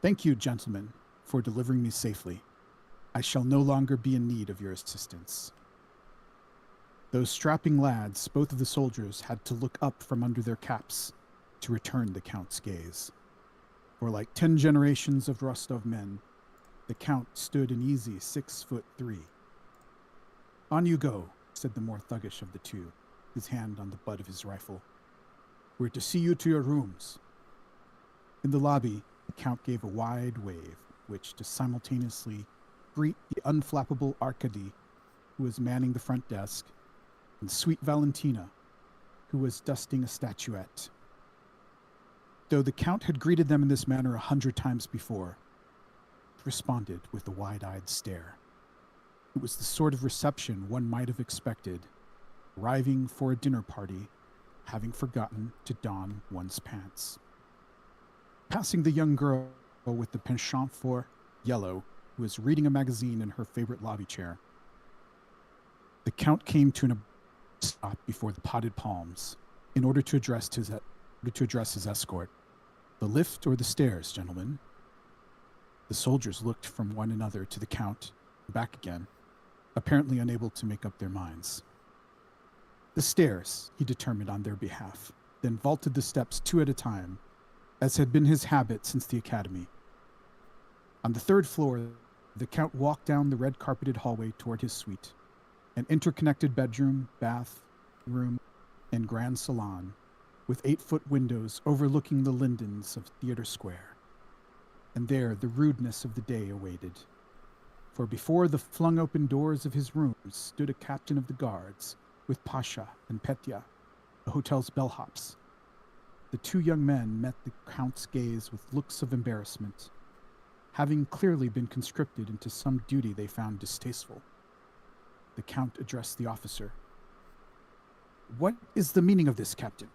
[SPEAKER 3] "Thank you, gentlemen, for delivering me safely. I shall no longer be in need of your assistance." Those strapping lads, both of the soldiers, had to look up from under their caps to return the Count's gaze. For like 10 generations of Rostov men, the Count stood an easy 6'3". "On you go," said the more thuggish of the two, his hand on the butt of his rifle. "We're to see you to your rooms." In the lobby, the Count gave a wide wave, which to simultaneously greet the unflappable Arkady, who was manning the front desk, and sweet Valentina, who was dusting a statuette. Though the Count had greeted them in this manner 100 times before, he responded with a wide-eyed stare. It was the sort of reception one might have expected, arriving for a dinner party, having forgotten to don one's pants. Passing the young girl with the penchant for yellow, who was reading a magazine in her favorite lobby chair, the Count came to an stop before the potted palms in order to address his escort. "The lift or the stairs, gentlemen?" The soldiers looked from one another to the Count and back again, apparently unable to make up their minds. "The stairs," he determined on their behalf, then vaulted the steps 2 at a time, as had been his habit since the academy. On the 3rd floor, the Count walked down the red-carpeted hallway toward his suite, an interconnected bedroom, bath, room, and grand salon, with 8-foot windows overlooking the lindens of Theater Square. And there the rudeness of the day awaited. For before the flung-open doors of his rooms stood a captain of the guards with Pasha and Petya, the hotel's bellhops. The two young men met the Count's gaze with looks of embarrassment, having clearly been conscripted into some duty they found distasteful. The Count addressed the officer. "What is the meaning of this, Captain?"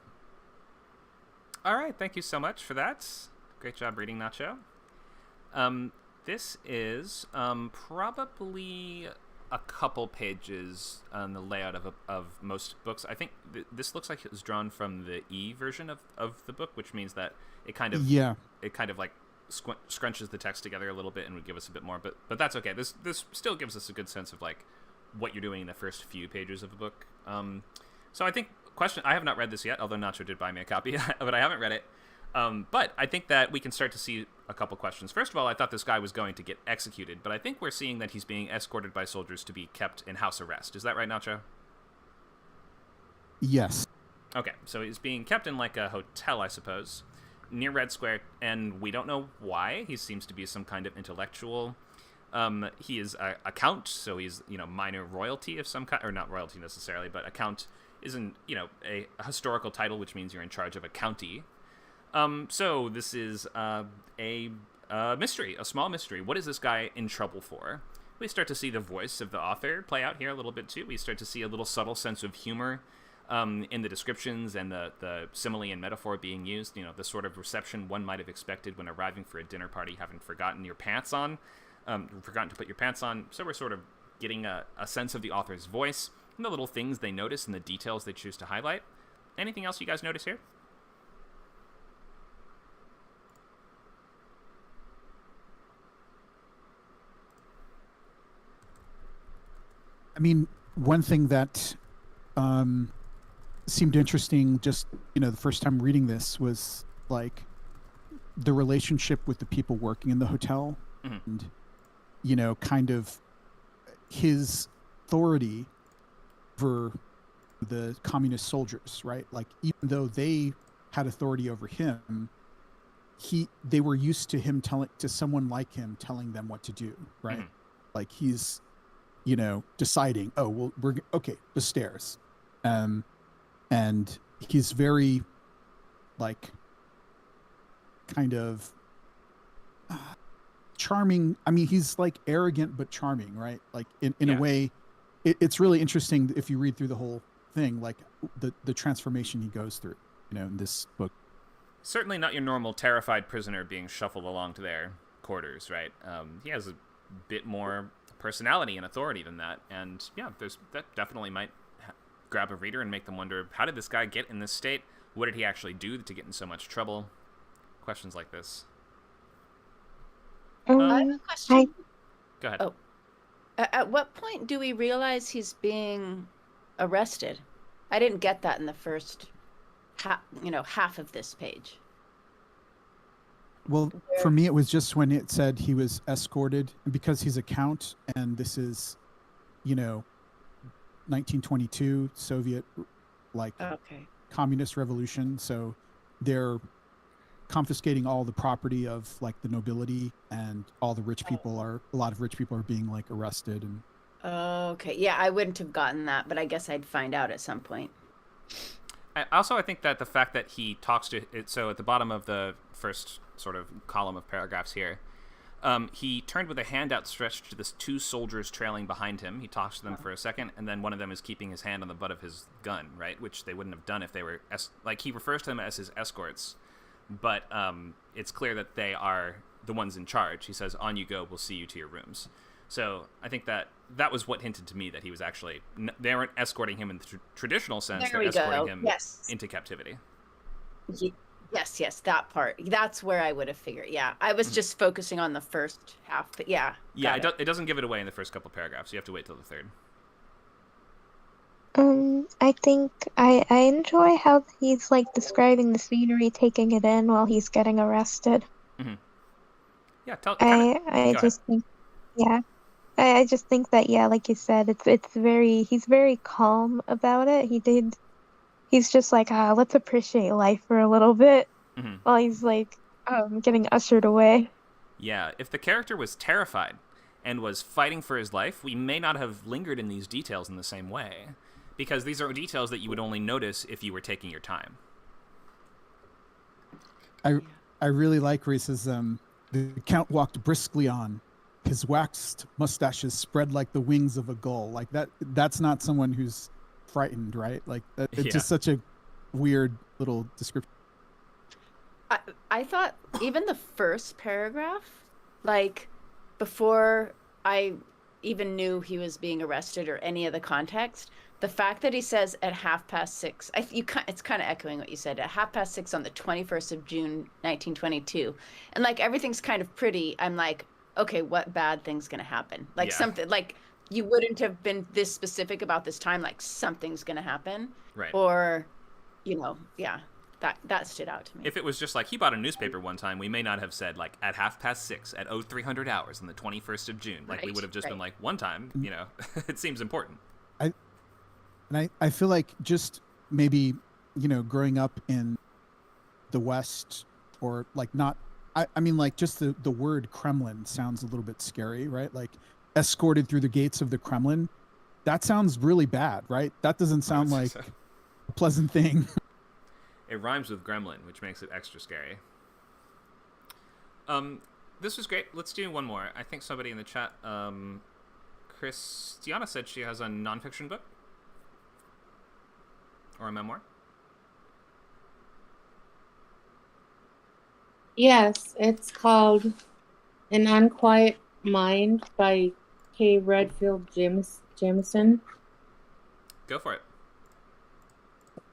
[SPEAKER 1] All right, thank you so much for that. Great job reading, Nacho. This is probably a couple pages on the layout of most books. I think this looks like it was drawn from the E version of the book, which means that it kind of like scrunches the text together a little bit and would give us a bit more. But that's okay. This still gives us a good sense of like what you're doing in the first few pages of the book. So I think I have not read this yet, although Nacho did buy me a copy, but I haven't read it. But I think that we can start to see a couple questions. First of all, I thought this guy was going to get executed, but I think we're seeing that he's being escorted by soldiers to be kept in house arrest. Is that right, Nacho?
[SPEAKER 3] Yes.
[SPEAKER 1] Okay, so he's being kept in like a hotel, I suppose, near Red Square, and we don't know why. He seems to be some kind of intellectual. He is a count, so he's, minor royalty of some kind, or not royalty necessarily, but a count isn't, a historical title, which means you're in charge of a county. So this is a mystery, a small mystery. What is this guy in trouble for? We start to see the voice of the author play out here a little bit too. We start to see a little subtle sense of humor in the descriptions and the simile and metaphor being used. The sort of reception one might have expected when arriving for a dinner party, having forgotten to put your pants on. So we're sort of getting a sense of the author's voice and the little things they notice and the details they choose to highlight. Anything else you guys notice here?
[SPEAKER 3] I mean, one thing that seemed interesting just, the first time reading this was like the relationship with the people working in the hotel and, kind of his authority for the communist soldiers, right? Like, even though they had authority over him, they were used to him to someone like him telling them what to do, right? Mm-hmm. Like he's, deciding, oh, well, we're okay, the stairs. And he's very like kind of charming. I mean, he's like arrogant, but charming, right? Like in a way, it's really interesting if you read through the whole thing, like the transformation he goes through, in this book.
[SPEAKER 1] Certainly not your normal terrified prisoner being shuffled along to their quarters, right? He has a bit more personality and authority than that, and that definitely might grab a reader and make them wonder, how did this guy get in this state? What did he actually do to get in so much trouble? Questions like this.
[SPEAKER 2] I have a question.
[SPEAKER 1] Go ahead.
[SPEAKER 2] Oh, at what point do we realize he's being arrested? I didn't get that in the first half of this page.
[SPEAKER 3] Well, for me, it was just when it said he was escorted, and because he's a count, and this is, 1922 Soviet, communist revolution. So they're confiscating all the property of like the nobility, and all the rich people a lot of rich people are being like arrested. And
[SPEAKER 2] okay, yeah, I wouldn't have gotten that, but I guess I'd find out at some point.
[SPEAKER 1] I think that the fact that he talks to it, so at the bottom of the first sort of column of paragraphs here, he turned with a hand outstretched to the two soldiers trailing behind him. He talks to them for a second, and then one of them is keeping his hand on the butt of his gun, right? Which they wouldn't have done if they were he refers to them as his escorts, but it's clear that they are the ones in charge. He says, "On you go. We'll see you to your rooms." So I think that was what hinted to me that he was actually, they weren't escorting him in the traditional sense. They're escorting him into captivity. Yes, that part. That's where I would have figured. Yeah, I was just focusing on the first half, but yeah. Yeah, it doesn't give it away in the first couple paragraphs. You have to wait till the third.
[SPEAKER 5] I think I enjoy how he's like describing the scenery, taking it in while he's getting arrested.
[SPEAKER 1] Mm-hmm. Yeah,
[SPEAKER 5] I just think that, like you said, he's very calm about it. He's just like, let's appreciate life for a little bit, while he's like getting ushered away.
[SPEAKER 1] Yeah, if the character was terrified and was fighting for his life, we may not have lingered in these details in the same way, because these are details that you would only notice if you were taking your time.
[SPEAKER 3] I really like where he says, the Count walked briskly on, his waxed mustaches spread like the wings of a gull. Like that's not someone who's frightened, right? Like that, it's just such a weird little description.
[SPEAKER 2] I thought even the first paragraph, like before I even knew he was being arrested or any of the context, the fact that he says at 6:30, it's kind of echoing what you said, at 6:30 on the 21st of June, 1922. And like everything's kind of pretty. I'm like, okay, what bad thing's going to happen? Like something like you wouldn't have been this specific about this time, like something's going to happen.
[SPEAKER 1] Right.
[SPEAKER 2] Or, that stood out to me.
[SPEAKER 1] If it was just like he bought a newspaper one time, we may not have said like at 6:30 at 0300 hours on the 21st of June. Like we would have just been like one time, it seems important.
[SPEAKER 3] I feel like just maybe, growing up in the West or like not, I mean like just the word Kremlin sounds a little bit scary, right? Like escorted through the gates of the Kremlin. That sounds really bad, right? That doesn't sound like a pleasant thing.
[SPEAKER 1] It rhymes with gremlin, which makes it extra scary. This was great. Let's do one more. I think somebody in the chat, Christiana, said she has a nonfiction book or a memoir.
[SPEAKER 6] Yes, it's called An Unquiet Mind by K. Redfield Jameson.
[SPEAKER 1] Go for it.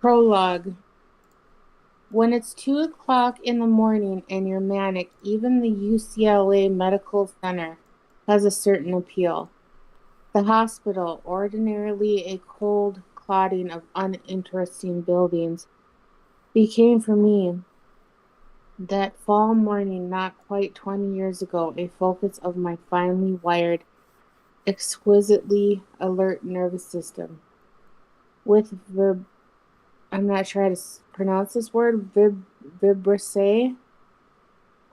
[SPEAKER 6] Prologue. When it's 2:00 in the morning and you're manic, even the UCLA Medical Center has a certain appeal. The hospital, ordinarily a cold clotting of uninteresting buildings, became for me that fall morning not quite 20 years ago a focus of my finely wired, exquisitely alert nervous system. With I'm not sure how to pronounce this word, vibrace,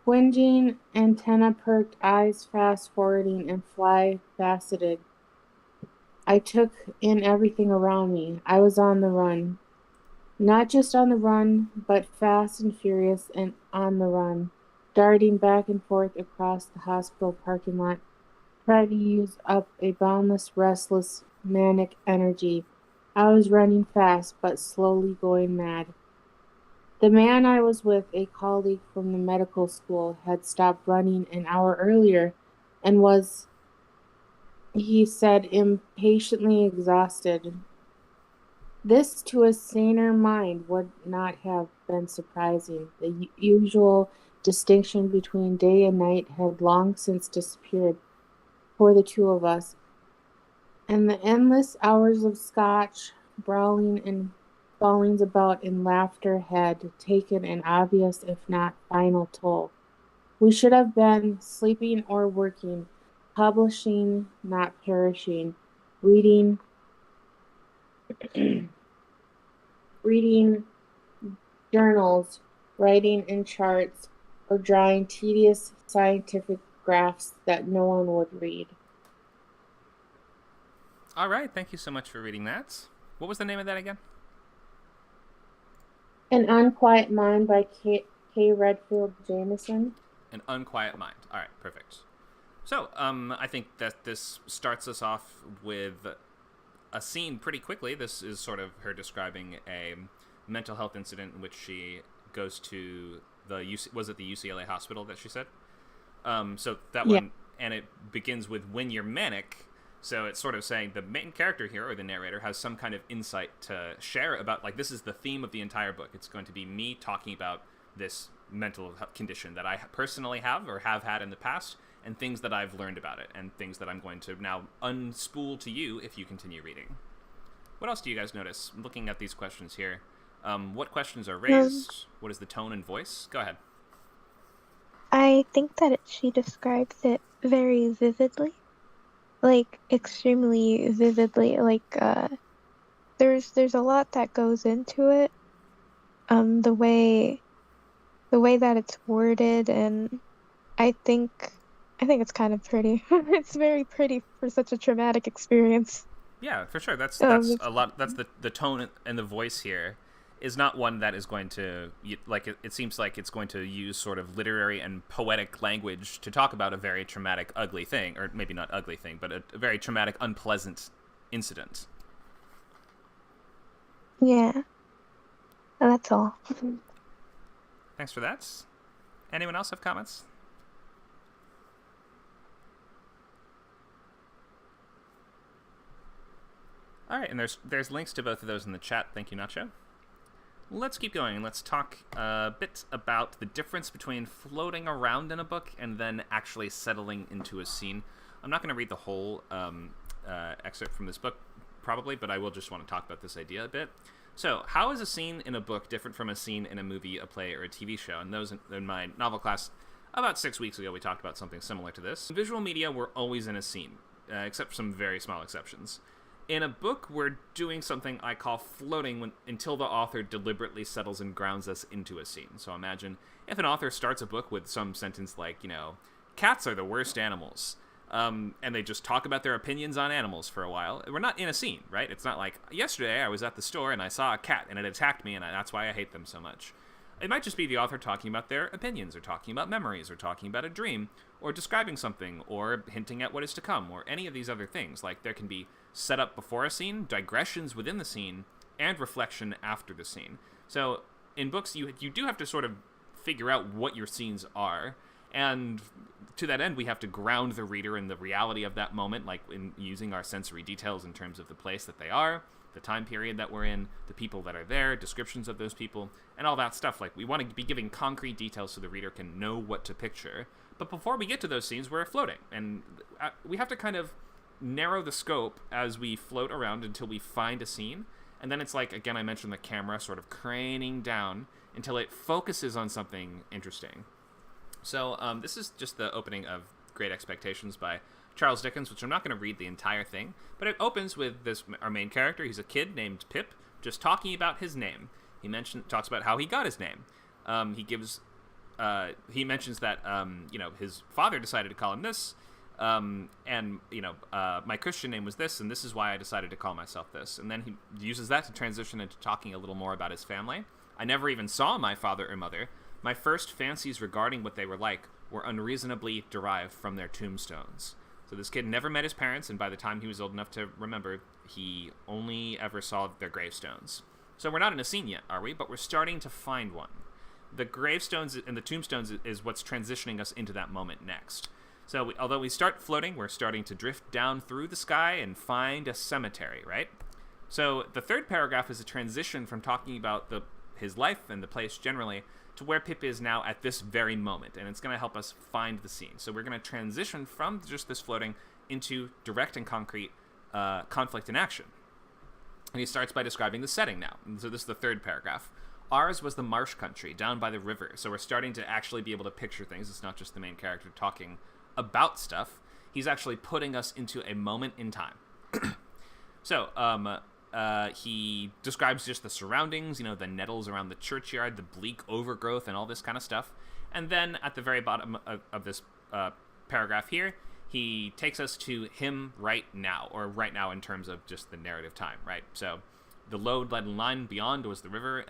[SPEAKER 6] twinging, antenna perked, eyes fast forwarding, and fly faceted. I took in everything around me. I was on the run. Not just on the run, but fast and furious and on the run, darting back and forth across the hospital parking lot, trying to use up a boundless, restless, manic energy. I was running fast, but slowly going mad. The man I was with, a colleague from the medical school, had stopped running an hour earlier and was, he said, impatiently exhausted. This, to a saner mind, would not have been surprising. The usual distinction between day and night had long since disappeared for the two of us, and the endless hours of scotch, brawling and fallings about in laughter had taken an obvious, if not final, toll. We should have been sleeping or working, publishing, not perishing, reading journals, writing in charts, or drawing tedious scientific graphs that no one would read.
[SPEAKER 1] All right, thank you so much for reading that. What was the name of that again?
[SPEAKER 6] An Unquiet Mind by K. Redfield Jameson.
[SPEAKER 1] An Unquiet Mind. All right, perfect. So, I think that this starts us off with a scene pretty quickly. This is sort of her describing a mental health incident in which she goes to was it the UCLA hospital that she said? So that one, and it begins with when you're manic. So it's sort of saying the main character here, or the narrator, has some kind of insight to share about, like, this is the theme of the entire book. It's going to be me talking about this mental condition that I personally have or have had in the past, and things that I've learned about it, and things that I'm going to now unspool to you if you continue reading. What else do you guys notice looking at these questions here? What questions are raised? What is the tone and voice? Go ahead.
[SPEAKER 5] I think that she describes it very vividly. Like, extremely vividly. Like, there's a lot that goes into it. The way that it's worded, and I think it's kind of pretty. It's very pretty for such a traumatic experience.
[SPEAKER 1] Yeah, for sure. That's
[SPEAKER 5] Um,
[SPEAKER 1] a lot. That's the tone and the voice here is not one that is going to like. It seems like it's going to use sort of literary and poetic language to talk about a very traumatic, ugly thing, or maybe not ugly thing, but a very traumatic, unpleasant incident.
[SPEAKER 5] yeah, that's all.
[SPEAKER 1] Thanks for that. Anyone else have comments? All right, and there's links to both of those in the chat. Thank you, Nacho. Let's keep going and let's talk a bit about the difference between floating around in a book and then actually settling into a scene. I'm not going to read the whole excerpt from this book, probably, but I will just want to talk about this idea a bit. So, how is a scene in a book different from a scene in a movie, a play, or a TV show? And those in my novel class, about 6 weeks ago, we talked about something similar to this. In visual media, we're always in a scene, except for some very small exceptions. In a book, we're doing something I call floating until the author deliberately settles and grounds us into a scene. So imagine if an author starts a book with some sentence like, cats are the worst animals, and they just talk about their opinions on animals for a while. We're not in a scene, right? It's not like, yesterday I was at the store and I saw a cat and it attacked me and that's why I hate them so much. It might just be the author talking about their opinions, or talking about memories, or talking about a dream, or describing something, or hinting at what is to come, or any of these other things. Like, there can be setup before a scene, digressions within the scene, and reflection after the scene. So, in books, you do have to sort of figure out what your scenes are, and to that end, we have to ground the reader in the reality of that moment, like in using our sensory details in terms of the place that they are, the time period that we're in, the people that are there, descriptions of those people, and all that stuff. Like, we want to be giving concrete details so the reader can know what to picture. But before we get to those scenes, we're floating, and we have to kind of narrow the scope as we float around until we find a scene. And then it's like, again, I mentioned the camera sort of craning down until it focuses on something interesting. So this is just the opening of Great Expectations by Charles Dickens, which I'm not going to read the entire thing, but it opens with our main character. He's a kid named Pip, just talking about his name. Talks about how he got his name. He mentions that his father decided to call him this, and my Christian name was this, and this is why I decided to call myself this. And then he uses that to transition into talking a little more about his family. I never even saw my father or mother. My first fancies regarding what they were like were unreasonably derived from their tombstones. So this kid never met his parents, and by the time he was old enough to remember, he only ever saw their gravestones. So we're not in a scene yet, are we? But we're starting to find one. The gravestones and the tombstones is what's transitioning us into that moment next. So although we start floating, we're starting to drift down through the sky and find a cemetery, right? So the third paragraph is a transition from talking about his life and the place generally to where Pip is now at this very moment, and it's going to help us find the scene. So we're going to transition from just this floating into direct and concrete conflict and action. And he starts by describing the setting now. And so this is the third paragraph. Ours was the marsh country down by the river, so we're starting to actually be able to picture things. It's not just the main character talking about stuff. He's actually putting us into a moment in time. So, he describes just the surroundings, the nettles around the churchyard, the bleak overgrowth, and all this kind of stuff. And then at the very bottom of this paragraph here, he takes us to him right now, or right now in terms of just the narrative time, right? So the low-leaden line beyond was the river,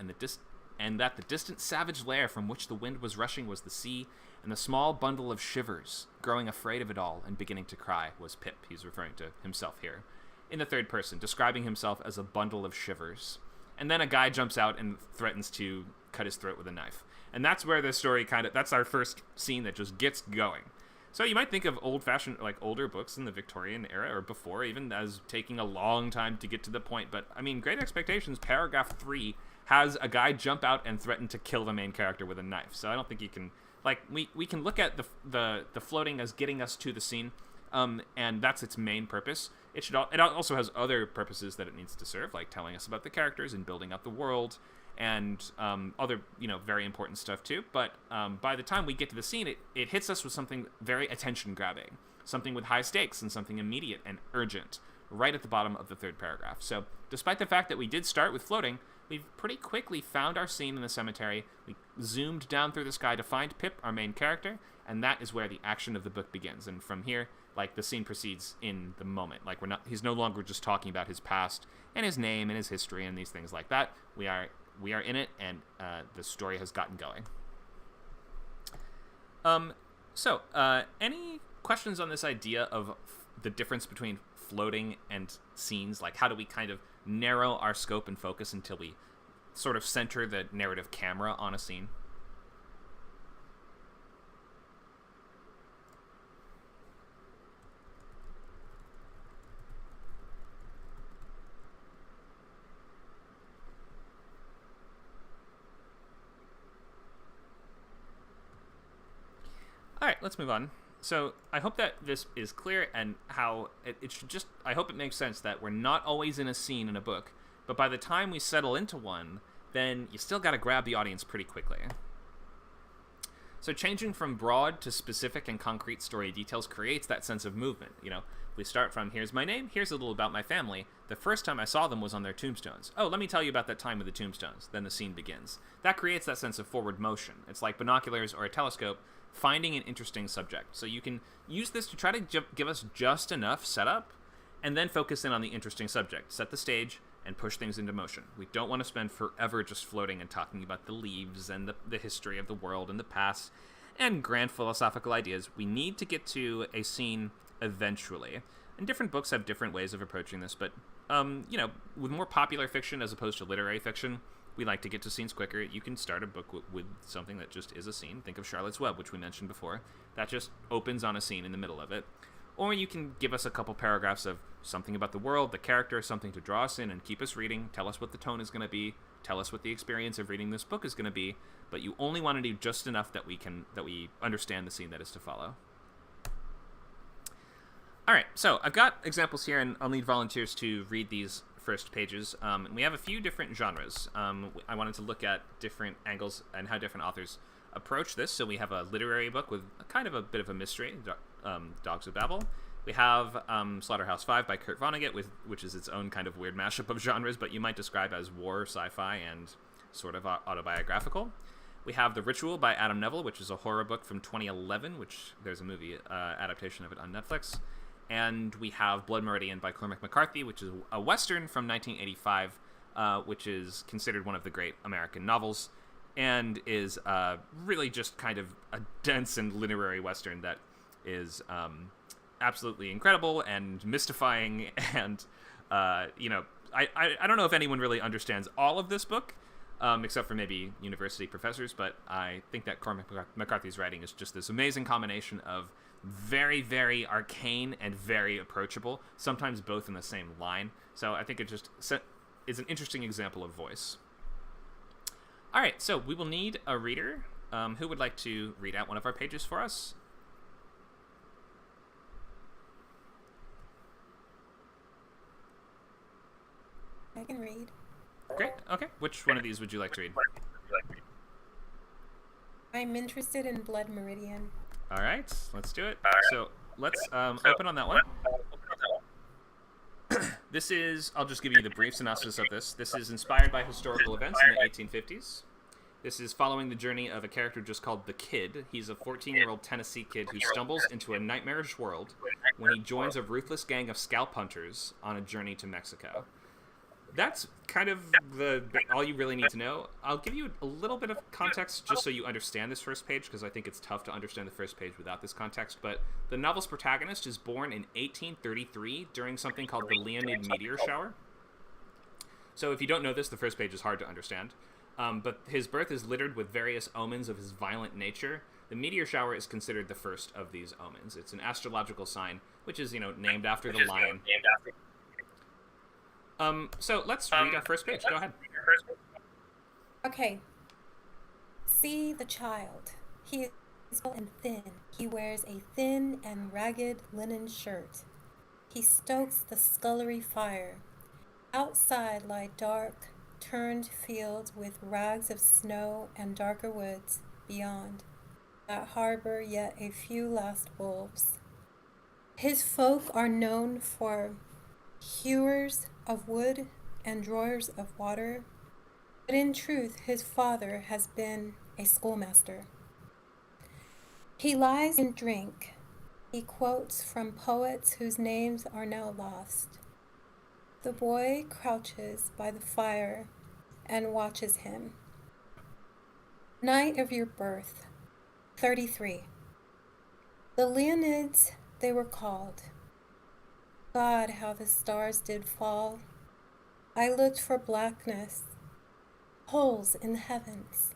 [SPEAKER 1] and that the distant savage lair from which the wind was rushing was the sea, and the small bundle of shivers, growing afraid of it all and beginning to cry, was Pip. He's referring to himself here. In the third person, describing himself as a bundle of shivers. And then a guy jumps out and threatens to cut his throat with a knife. And that's where the story that's our first scene that just gets going. So you might think of old-fashioned, like older books in the Victorian era or before even as taking a long time to get to the point. But, I mean, Great Expectations, paragraph 3, has a guy jump out and threaten to kill the main character with a knife. So I don't think you can, we can look at the floating as getting us to the scene, and that's its main purpose. It also has other purposes that it needs to serve, like telling us about the characters and building out the world, and other, very important stuff too. But by the time we get to the scene, it hits us with something very attention-grabbing, something with high stakes and something immediate and urgent, right at the bottom of the third paragraph. So despite the fact that we did start with floating, we've pretty quickly found our scene in the cemetery. We zoomed down through the sky to find Pip, our main character, and that is where the action of the book begins. And from here, like, the scene proceeds in the moment. Like, he's no longer just talking about his past and his name and his history and these things like that. We are in it, and the story has gotten going. So, any questions on this idea of the difference between floating and scenes? Like, how do we kind of narrow our scope and focus until we sort of center the narrative camera on a scene? All right, let's move on. So I hope that this is clear, and how it should just, I hope it makes sense that we're not always in a scene in a book, but by the time we settle into one, then you still got to grab the audience pretty quickly. So changing from broad to specific and concrete story details creates that sense of movement. You know, we start from, here's my name, here's a little about my family. The first time I saw them was on their tombstones. Oh, let me tell you about that time with the tombstones. Then the scene begins. That creates that sense of forward motion. It's like binoculars or a telescope finding an interesting subject. So you can use this to try to give us just enough setup, and then focus in on the interesting subject. Set the stage and push things into motion. We don't want to spend forever just floating and talking about the leaves and the history of the world and the past and grand philosophical ideas. We need to get to a scene eventually. And different books have different ways of approaching this, but, you know, with more popular fiction as opposed to literary fiction, we like to get to scenes quicker. You can start a book with something that just is a scene. Think of Charlotte's Web, which we mentioned before. That just opens on a scene in the middle of it. Or you can give us a couple paragraphs of something about the world, the character, something to draw us in and keep us reading. Tell us what the tone is going to be. Tell us what the experience of reading this book is going to be. But you only want to do just enough that we understand the scene that is to follow. All right, so I've got examples here, and I'll need volunteers to read these first pages. And we have a few different genres. I wanted to look at different angles and how different authors approach this. So we have a literary book with kind of a bit of a mystery, Dogs of Babel. We have Slaughterhouse-Five by Kurt Vonnegut, which is its own kind of weird mashup of genres, but you might describe as war, sci-fi, and sort of autobiographical. We have The Ritual by Adam Neville, which is a horror book from 2011, which there's a movie adaptation of it on Netflix. And we have Blood Meridian by Cormac McCarthy, which is a Western from 1985, which is considered one of the great American novels, and is really just kind of a dense and literary Western that is absolutely incredible and mystifying. And, you know, I don't know if anyone really understands all of this book, except for maybe university professors, but I think that Cormac McCarthy's writing is just this amazing combination of very, very arcane and very approachable, sometimes both in the same line. So I think it just is an interesting example of voice. All right, so we will need a reader. Who would like to read out one of our pages for us?
[SPEAKER 7] I can read.
[SPEAKER 1] Great, okay. Which one of these would you like to read?
[SPEAKER 7] I'm interested in Blood Meridian.
[SPEAKER 1] All right, let's do it. So let's open on that one. This is, I'll just give you the brief synopsis of this. This is inspired by historical events in the 1850s. This is following the journey of a character just called the Kid. He's a 14-year-old Tennessee kid who stumbles into a nightmarish world when he joins a ruthless gang of scalp hunters on a journey to Mexico. That's kind of all you really need to know. I'll give you a little bit of context just so you understand this first page, because I think it's tough to understand the first page without this context. But the novel's protagonist is born in 1833 during something called the Leonid meteor shower. So if you don't know this, the first page is hard to understand. But his birth is littered with various omens of his violent nature. The meteor shower is considered the first of these omens. It's an astrological sign, which is, named after the lion. So let's read our first page. Go ahead.
[SPEAKER 7] Okay. See the child. He is tall and thin. He wears a thin and ragged linen shirt. He stokes the scullery fire. Outside lie dark, turned fields with rags of snow and darker woods beyond, that harbor yet a few last wolves. His folk are known for hewers of wood and drawers of water, but in truth his father has been a schoolmaster. He lies in drink. He quotes from poets whose names are now lost. The boy crouches by the fire and watches him. Night of your birth, 33. The Leonids they were called. God, how the stars did fall. I looked for blackness, holes in the heavens,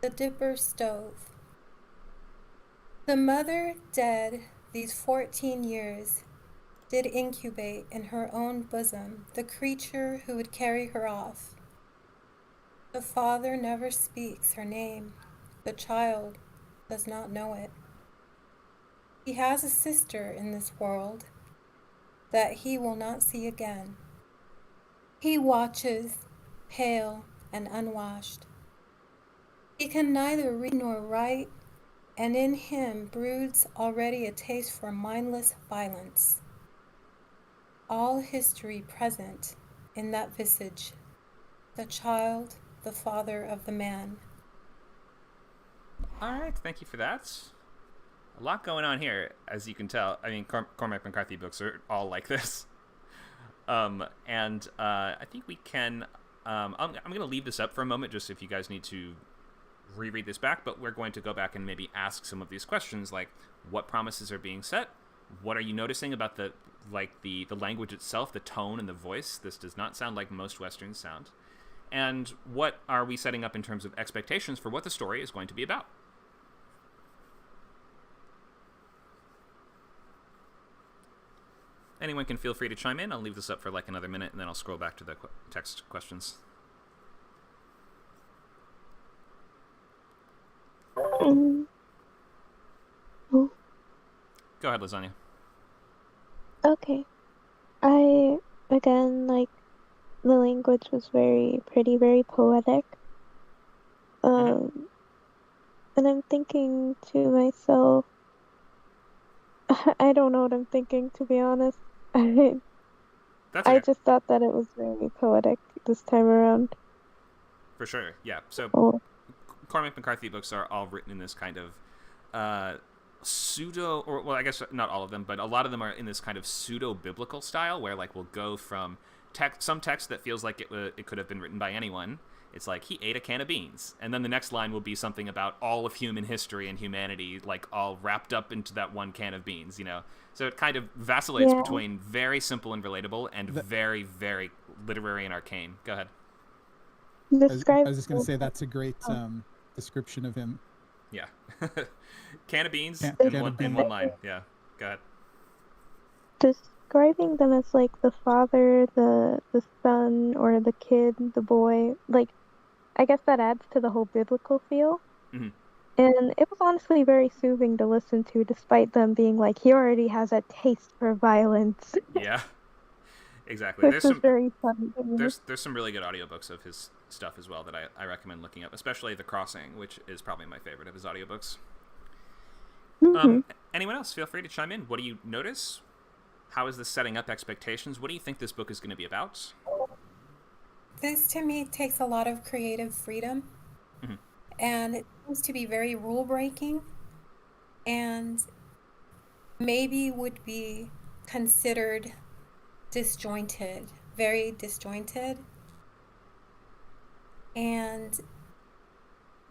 [SPEAKER 7] the dipper stove. The mother dead these 14 years did incubate in her own bosom the creature who would carry her off. The father never speaks her name. The child does not know it. He has a sister in this world that he will not see again. He watches, pale and unwashed. He can neither read nor write, and in him broods already a taste for mindless violence. All history present in that visage, the child, the father of the man.
[SPEAKER 1] All right, thank you for that. A lot going on here, as you can tell. I mean, Cormac McCarthy books are all like this. I think we can... I'm going to leave this up for a moment, just if you guys need to reread this back, but we're going to go back and maybe ask some of these questions, like what promises are being set? What are you noticing about the language itself, the tone and the voice? This does not sound like most Westerns sound. And what are we setting up in terms of expectations for what the story is going to be about? Anyone can feel free to chime in. I'll leave this up for like another minute, and then I'll scroll back to the text questions.
[SPEAKER 5] Oh.
[SPEAKER 1] Go ahead, Lasagna.
[SPEAKER 5] Okay. Again, like, the language was very pretty, very poetic. And I'm thinking to myself, I don't know what I'm thinking, to be honest.
[SPEAKER 1] That's okay.
[SPEAKER 5] I just thought that it was very poetic this time around.
[SPEAKER 1] For sure, yeah. So Cormac McCarthy books are all written in this kind of pseudo, or well, I guess not all of them, but a lot of them are in this kind of pseudo-biblical style, where like we'll go from some text that feels like it could have been written by anyone. It's like, he ate a can of beans. And then the next line will be something about all of human history and humanity, like all wrapped up into that one can of beans, you know? So it kind of vacillates between very simple and relatable and very, very literary and arcane. Go ahead.
[SPEAKER 3] I was just going to say, that's a great description of him.
[SPEAKER 1] Yeah. Can of beans
[SPEAKER 3] in
[SPEAKER 1] one line. Yeah. Go ahead.
[SPEAKER 5] Describing them as like the father, the son, or the kid, the boy, like, I guess that adds to the whole biblical feel.
[SPEAKER 1] Mm-hmm.
[SPEAKER 5] And it was honestly very soothing to listen to, despite them being like, he already has a taste for violence.
[SPEAKER 1] Yeah, exactly.
[SPEAKER 5] Which is very funny.
[SPEAKER 1] There's some really good audiobooks of his stuff as well that I recommend looking up, especially The Crossing, which is probably my favorite of his audiobooks. Mm-hmm. Anyone else, feel free to chime in. What do you notice? How is this setting up expectations? What do you think this book is going to be about?
[SPEAKER 7] This, to me, takes a lot of creative freedom, and it seems to be very rule-breaking, and maybe would be considered disjointed, very disjointed, and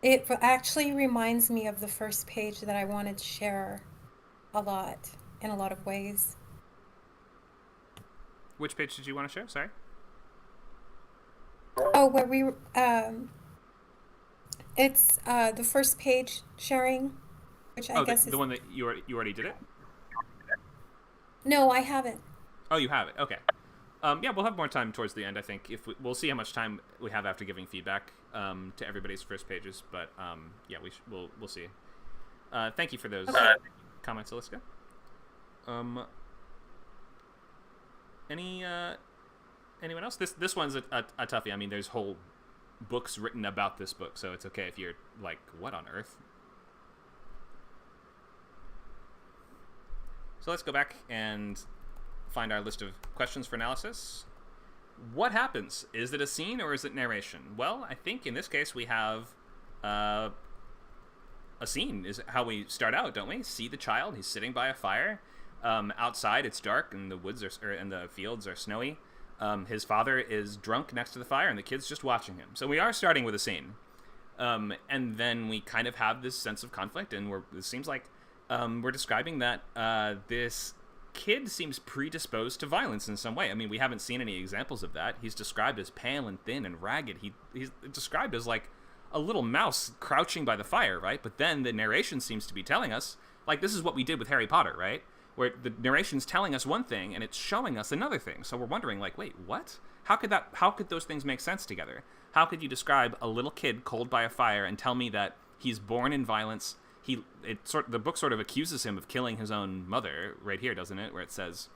[SPEAKER 7] it actually reminds me of the first page that I wanted to share a lot, in a lot of ways.
[SPEAKER 1] Which page did you want to share? Sorry.
[SPEAKER 7] Oh, where we it's the first page sharing, which I guess is
[SPEAKER 1] the one that you already did it.
[SPEAKER 7] No, I haven't.
[SPEAKER 1] Oh, you have it. Okay. Yeah, we'll have more time towards the end. I think we'll see how much time we have after giving feedback to everybody's first pages. But yeah, we'll see. Thank you for those comments, Aliska. Anyone else? This one's a toughie. I mean, there's whole books written about this book, so it's okay if you're like, what on earth? So let's go back and find our list of questions for analysis. What happens? Is it a scene or is it narration? Well, I think in this case we have a scene is how we start out, don't we? See the child. He's sitting by a fire. Outside, it's dark, and the woods and the fields are snowy. His father is drunk next to the fire, and the kid's just watching him. So we are starting with a scene, and then we kind of have this sense of conflict, and it seems like we're describing that this kid seems predisposed to violence in some way. I mean, we haven't seen any examples of that. He's described as pale and thin and ragged. He's described as like a little mouse crouching by the fire, right? But then the narration seems to be telling us, like, this is what we did with Harry Potter, right? Where the narration's telling us one thing and it's showing us another thing. So we're wondering, like, wait, what? How could those things make sense together? How could you describe a little kid cold by a fire and tell me that he's born in violence? The book sort of accuses him of killing his own mother right here, doesn't it? Where it says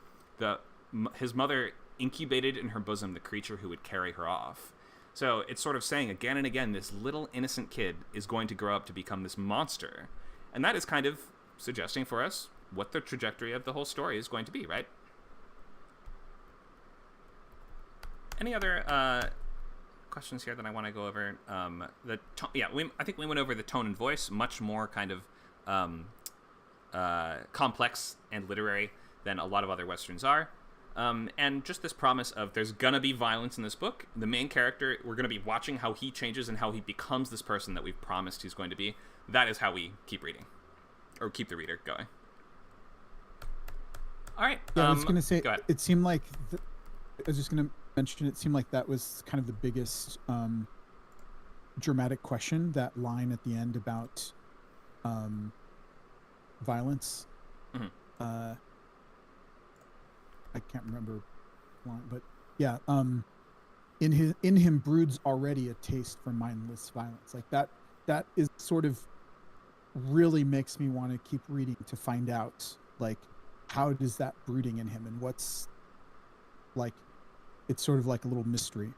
[SPEAKER 1] his mother incubated in her bosom the creature who would carry her off. So it's sort of saying again and again, this little innocent kid is going to grow up to become this monster. And that is kind of suggesting for us what the trajectory of the whole story is going to be, right? Any other questions here that I want to go over? I think we went over the tone and voice, much more kind of complex and literary than a lot of other Westerns are. And just this promise of there's gonna be violence in this book. The main character, we're gonna be watching how he changes and how he becomes this person that we've promised he's going to be. That is how we keep reading, or keep the reader going. All right.
[SPEAKER 3] Yeah, I was gonna say,
[SPEAKER 1] go ahead.
[SPEAKER 3] it seemed like I was just gonna mention. It seemed like that was kind of the biggest dramatic question. That line at the end about violence.
[SPEAKER 1] Mm-hmm.
[SPEAKER 3] I can't remember line, but yeah, in him broods already a taste for mindless violence. Like that is sort of really makes me want to keep reading to find out, like, how does that brooding in him, and what's, like, it's sort of like a little mystery.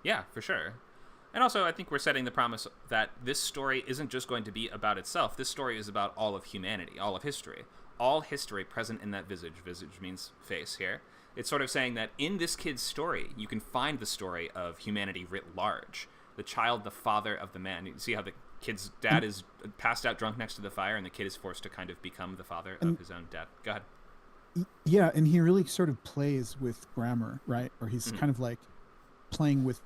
[SPEAKER 1] Yeah, for sure. And also, I think we're setting the promise that this story isn't just going to be about itself. This story is about all of humanity, all of history. All history present in that visage. Visage means face here. It's sort of saying that in this kid's story, you can find the story of humanity writ large. The child, the father of the man. You can see how the kid's dad is passed out drunk next to the fire, and the kid is forced to kind of become the father of his own dad. Go ahead.
[SPEAKER 3] Yeah, and he really sort of plays with grammar, right? Or he's kind of like playing with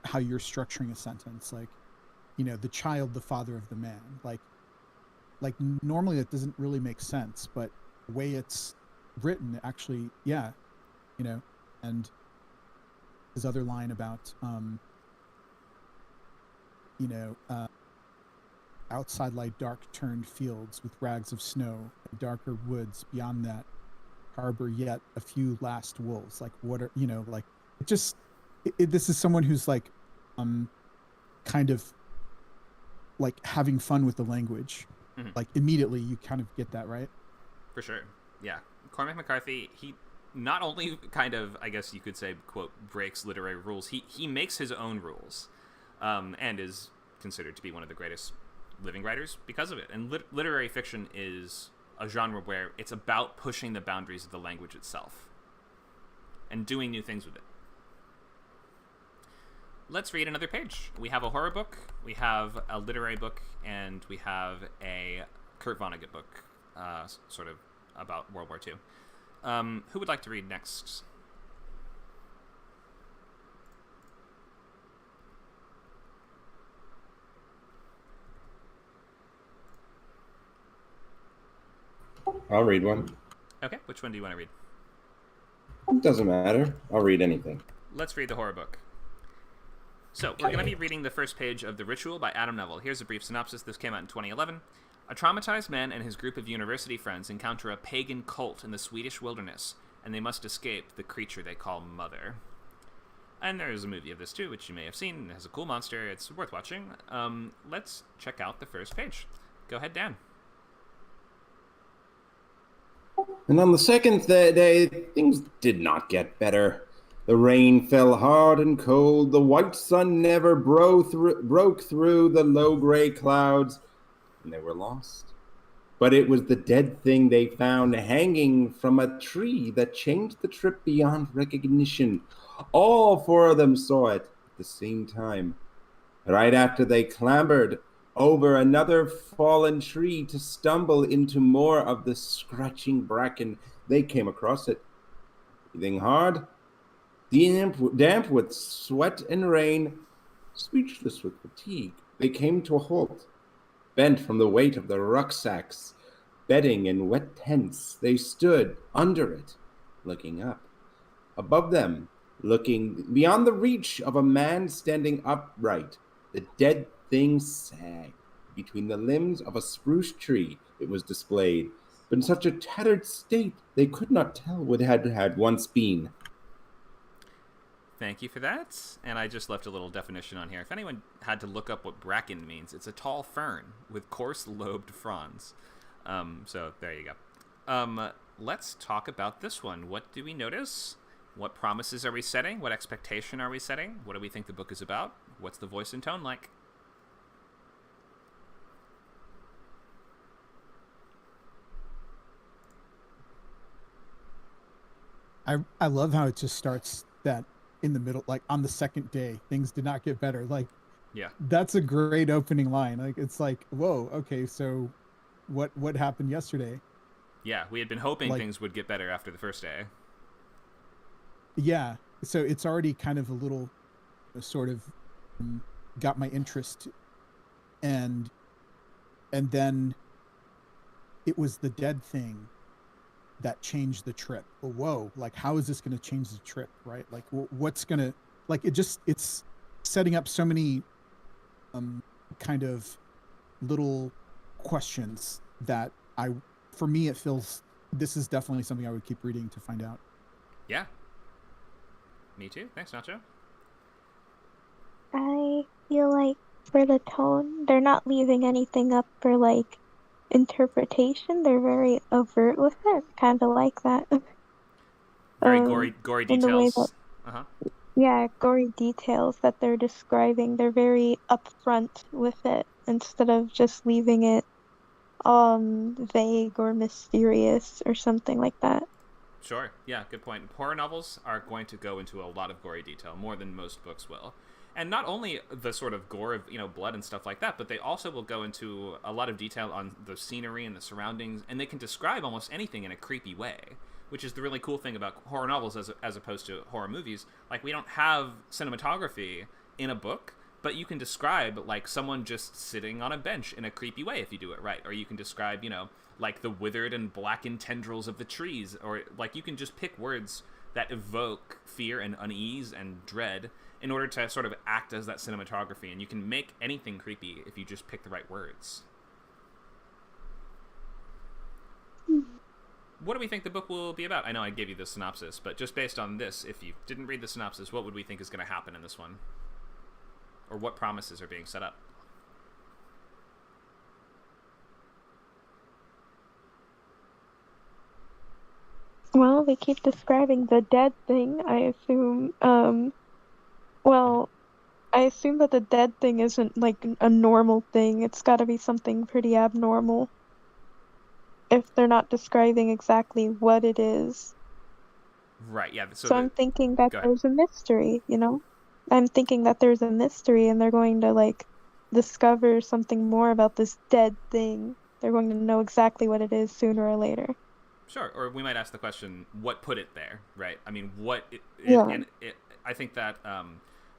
[SPEAKER 3] how you're structuring a sentence. Like, the child, the father of the man. Like normally that doesn't really make sense, but the way it's written, actually, yeah, and his other line about, outside lie dark turned fields with rags of snow, and darker woods beyond that harbor yet a few last wolves. Like, what are, like, it just, this is someone who's like, kind of like having fun with the language. Mm-hmm. Like, immediately you kind of get that, right?
[SPEAKER 1] For sure. Yeah. Cormac McCarthy, he not only kind of, I guess you could say, quote, breaks literary rules, he makes his own rules, and is considered to be one of the greatest living writers because of it. And literary fiction is a genre where it's about pushing the boundaries of the language itself and doing new things with it. Let's read another page. We have a horror book, we have a literary book, and we have a Kurt Vonnegut book, sort of about World War II. Who would like to read next?
[SPEAKER 8] I'll read one.
[SPEAKER 1] Okay, which one do you want to read?
[SPEAKER 8] It doesn't matter. I'll read anything.
[SPEAKER 1] Let's read the horror book. So, we're going to be reading the first page of The Ritual by Adam Neville. Here's a brief synopsis. This came out in 2011. A traumatized man and his group of university friends encounter a pagan cult in the Swedish wilderness, and they must escape the creature they call Mother. And there is a movie of this too, which you may have seen. It has a cool monster. It's worth watching. Let's check out the first page. Go ahead, Dan.
[SPEAKER 8] And on the second day, things did not get better. The rain fell hard and cold. The white sun never broke through the low gray clouds, and they were lost. But it was the dead thing they found hanging from a tree that changed the trip beyond recognition. All four of them saw it at the same time. Right after they clambered over another fallen tree to stumble into more of the scratching bracken, they came across it. Breathing hard, damp with sweat and rain, speechless with fatigue, they came to a halt. Bent from the weight of their rucksacks, bedding and wet tents, they stood under it, looking up. Above them, looking beyond the reach of a man standing upright, the dead thing sagged. Between the limbs of a spruce tree it was displayed, but in such a tattered state they could not tell what it had once been.
[SPEAKER 1] Thank you for that. And I just left a little definition on here. If anyone had to look up what bracken means, it's a tall fern with coarse lobed fronds. So there you go. Let's talk about this one. What do we notice? What promises are we setting? What expectation are we setting? What do we think the book is about? What's the voice and tone like?
[SPEAKER 3] I love how it just starts that in the middle, like on the second day, things did not get better. Like,
[SPEAKER 1] yeah,
[SPEAKER 3] that's a great opening line. Like, it's like, whoa, okay, so what happened yesterday?
[SPEAKER 1] Yeah, we had been hoping things would get better after the first day.
[SPEAKER 3] Yeah, so it's already kind of a little sort of got my interest, and then it was the dead thing that changed the trip. Oh, whoa, like, how is this going to change the trip, right? Like, what's going to, like, it's setting up so many kind of little questions that for me, it feels, this is definitely something I would keep reading to find out.
[SPEAKER 1] Yeah. Me too. Thanks, Nacho.
[SPEAKER 5] I feel like for the tone, they're not leaving anything up for, like, interpretation. They're very overt with it. Kind of like that.
[SPEAKER 1] Very gory
[SPEAKER 5] in the way
[SPEAKER 1] details.
[SPEAKER 5] that, yeah, gory details that they're describing. They're very upfront with it instead of just leaving it vague or mysterious or something like that.
[SPEAKER 1] Sure. Yeah, good point. Horror novels are going to go into a lot of gory detail, more than most books will. And not only the sort of gore of, blood and stuff like that, but they also will go into a lot of detail on the scenery and the surroundings, and they can describe almost anything in a creepy way, which is the really cool thing about horror novels as opposed to horror movies. Like, we don't have cinematography in a book, but you can describe, like, someone just sitting on a bench in a creepy way if you do it right. Or you can describe, like, the withered and blackened tendrils of the trees. Or, like, you can just pick words that evoke fear and unease and dread in order to sort of act as that cinematography. And you can make anything creepy if you just pick the right words. What do we think the book will be about? I know I gave you the synopsis, but just based on this, if you didn't read the synopsis, what would we think is going to happen in this one? Or what promises are being set up?
[SPEAKER 5] Well, they keep describing the dead thing, I assume. Well, I assume that the dead thing isn't, like, a normal thing. It's gotta be something pretty abnormal. If they're not describing exactly what it is.
[SPEAKER 1] Right, yeah.
[SPEAKER 5] So I'm thinking that there's a mystery, I'm thinking that there's a mystery and they're going to, like, discover something more about this dead thing. They're going to know exactly what it is sooner or later.
[SPEAKER 1] Sure, or we might ask the question, what put it there, right? I mean, I think that,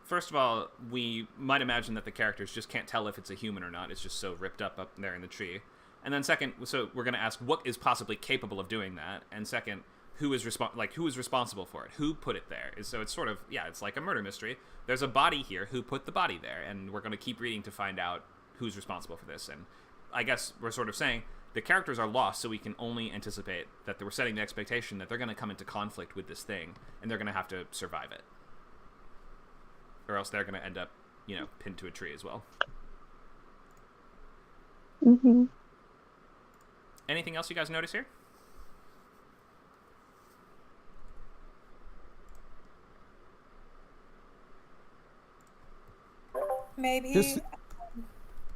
[SPEAKER 1] first of all, we might imagine that the characters just can't tell if it's a human or not. It's just so ripped up there in the tree. And then second, so we're going to ask what is possibly capable of doing that. And second, who is responsible for it? Who put it there? So it's sort of, it's like a murder mystery. There's a body here. Who put the body there? And we're going to keep reading to find out who's responsible for this. And I guess we're sort of saying the characters are lost, so we can only anticipate that we're setting the expectation that they're going to come into conflict with this thing, and they're going to have to survive it. Or else they're going to end up, pinned to a tree as well.
[SPEAKER 5] Mm-hmm.
[SPEAKER 1] Anything else you guys notice here?
[SPEAKER 7] Maybe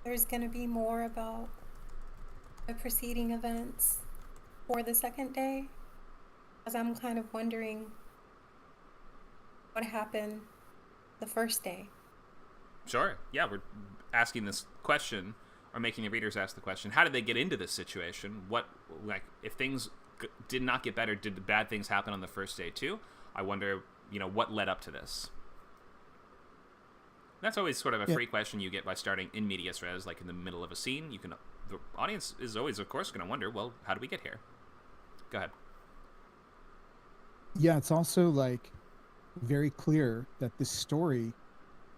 [SPEAKER 7] there's going to be more about the preceding events for the second day, because I'm kind of wondering what happened the first day.
[SPEAKER 1] Sure. Yeah, we're asking this question, or making the readers ask the question, how did they get into this situation? What, like, if things did not get better, did the bad things happen on the first day too? I wonder, what led up to this? That's always sort of a free question you get by starting in medias res, like in the middle of a scene. The audience is always, of course, going to wonder, well, how did we get here? Go ahead.
[SPEAKER 3] Yeah, it's also like very clear that this story,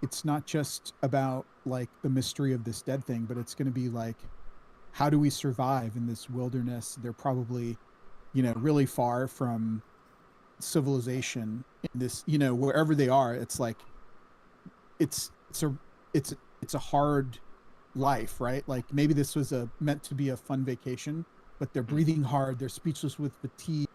[SPEAKER 3] it's not just about like the mystery of this dead thing, but it's going to be like, how do we survive in this wilderness? They're probably, really far from civilization in this, wherever they are. It's like, it's a hard life, right? Like maybe this was meant to be a fun vacation, but they're breathing hard. They're speechless with fatigue.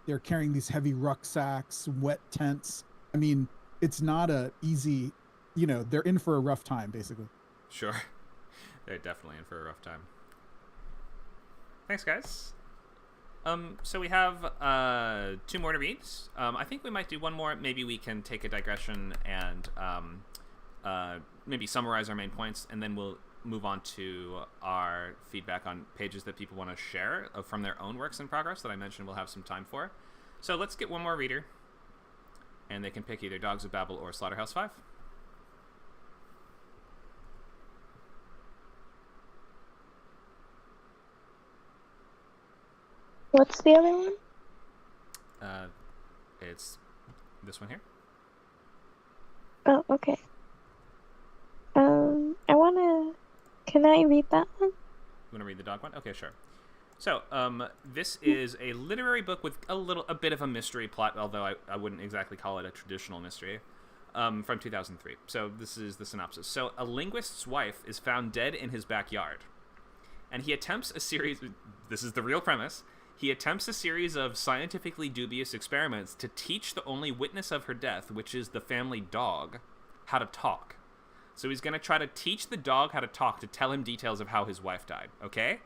[SPEAKER 3] They're carrying these heavy rucksacks, wet tents. I mean, it's not a easy, they're in for a rough time, basically.
[SPEAKER 1] Sure. They're definitely in for a rough time. Thanks, guys. So we have 2 more to read. I think we might do one more. Maybe we can take a digression and maybe summarize our main points, and then we'll move on to our feedback on pages that people want to share from their own works in progress that I mentioned we'll have some time for. So let's get one more reader, and they can pick either Dogs of Babel or Slaughterhouse-5.
[SPEAKER 5] What's the other one?
[SPEAKER 1] It's this one here.
[SPEAKER 5] Oh, okay. Can I read that one?
[SPEAKER 1] You want to read the dog one? Okay, sure. So, this is a literary book with a bit of a mystery plot, although I wouldn't exactly call it a traditional mystery, from 2003. So this is the synopsis. So, a linguist's wife is found dead in his backyard, and he attempts a series... This is the real premise. He attempts a series of scientifically dubious experiments to teach the only witness of her death, which is the family dog, how to talk. So he's going to try to teach the dog how to talk to tell him details of how his wife died, okay?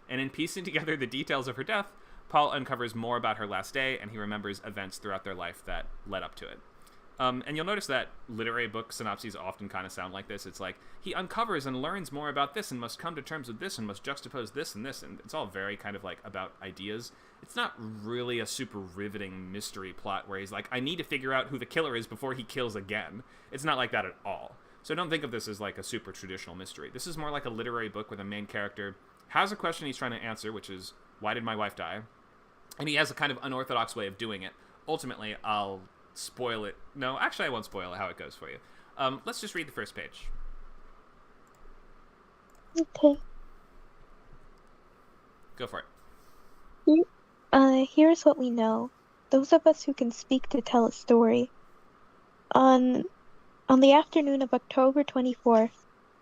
[SPEAKER 1] And in piecing together the details of her death, Paul uncovers more about her last day, and he remembers events throughout their life that led up to it. And you'll notice that literary book synopses often kind of sound like this. It's like, he uncovers and learns more about this and must come to terms with this and must juxtapose this, and it's all very kind of like about ideas. It's not really a super riveting mystery plot where he's like, I need to figure out who the killer is before he kills again. It's not like that at all. So don't think of this as like a super traditional mystery. This is more like a literary book where the main character has a question he's trying to answer, which is, why did my wife die? And he has a kind of unorthodox way of doing it. Ultimately, I'll spoil it. No, actually, I won't spoil how it goes for you. Let's just read the first page.
[SPEAKER 5] Okay.
[SPEAKER 1] Go for it.
[SPEAKER 5] Here's what we know. Those of us who can speak to tell a story. On the afternoon of October 24th,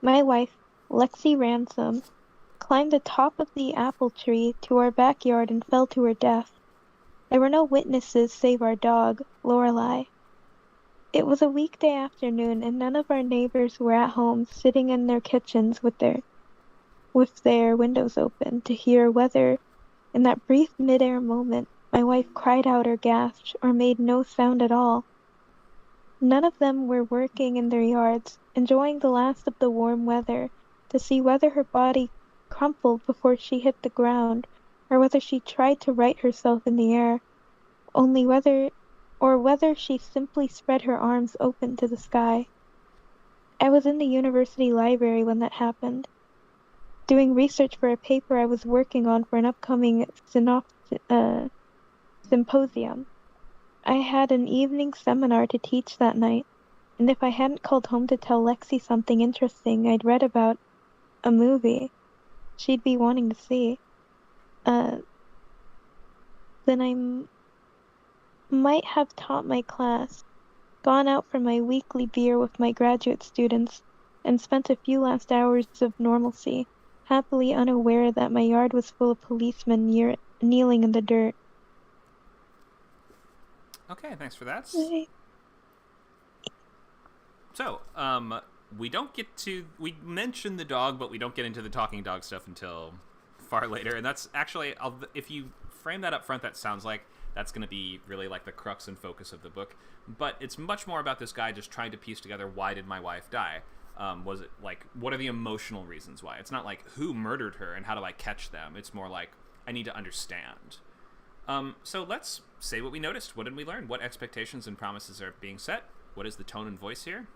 [SPEAKER 5] my wife, Lexi Ransom, climbed the top of the apple tree to our backyard and fell to her death. There were no witnesses save our dog, Lorelei. It was a weekday afternoon, and none of our neighbors were at home, sitting in their kitchens with their windows open to hear whether, in that brief mid-air moment, my wife cried out or gasped or made no sound at all. None of them were working in their yards, enjoying the last of the warm weather, to see whether her body crumpled before she hit the ground, or whether she tried to right herself in the air, whether she simply spread her arms open to the sky. I was in the university library when that happened, doing research for a paper I was working on for an upcoming symposium. I had an evening seminar to teach that night, and if I hadn't called home to tell Lexi something interesting I'd read about a movie she'd be wanting to see, then I might have taught my class, gone out for my weekly beer with my graduate students, and spent a few last hours of normalcy, happily unaware that my yard was full of policemen kneeling in the dirt.
[SPEAKER 1] Okay, thanks for that.
[SPEAKER 5] Okay.
[SPEAKER 1] So, we mention the dog, but we don't get into the talking dog stuff until far later, and that's actually, if you frame that up front, that sounds like that's going to be really like the crux and focus of the book. But it's much more about this guy just trying to piece together, why did my wife die? Was it like, what are the emotional reasons why? It's not like who murdered her and how do I catch them? It's more like I need to understand. So let's say what we noticed. What did we learn? What expectations and promises are being set? What is the tone and voice here?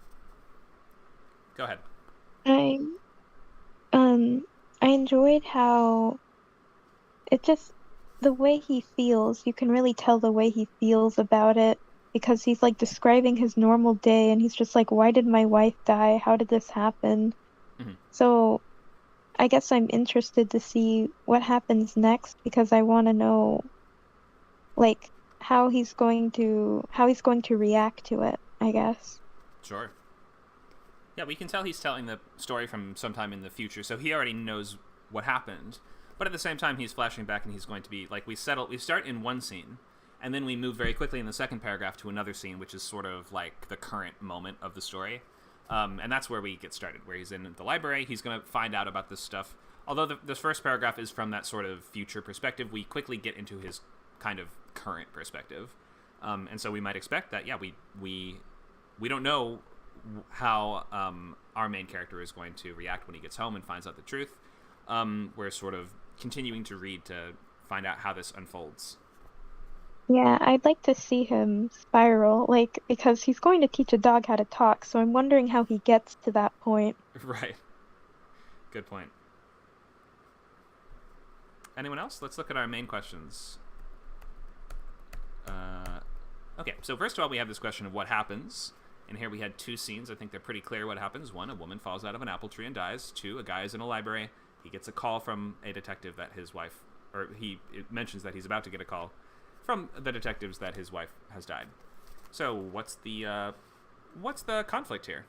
[SPEAKER 1] Go ahead.
[SPEAKER 5] I enjoyed how it just, the way he feels, you can really tell the way he feels about it, because he's like describing his normal day and he's just like, why did my wife die? How did this happen?
[SPEAKER 1] Mm-hmm.
[SPEAKER 5] So I guess I'm interested to see what happens next, because I want to know like how he's going to react to it, I guess.
[SPEAKER 1] Sure. Yeah, we can tell he's telling the story from sometime in the future, so he already knows what happened. But at the same time, he's flashing back, and he's going to be like, we start in one scene, and then we move very quickly in the second paragraph to another scene, which is sort of like the current moment of the story. And that's where we get started, where he's in the library. He's going to find out about this stuff. Although this first paragraph is from that sort of future perspective, we quickly get into his kind of current perspective. And so we might expect that, yeah, we don't know how our main character is going to react when he gets home and finds out the truth. We're sort of continuing to read to find out how this unfolds.
[SPEAKER 5] Yeah, I'd like to see him spiral, like, because he's going to teach a dog how to talk, so I'm wondering how he gets to that point.
[SPEAKER 1] Right. Good point. Anyone else? Let's look at our main questions. Okay, so first of all, we have this question of what happens. And here we had two scenes. I think they're pretty clear what happens. One, a woman falls out of an apple tree and dies. Two, a guy is in a library. He gets a call from a detective that his wife, or it mentions that he's about to get a call from the detectives that his wife has died. So what's the conflict here?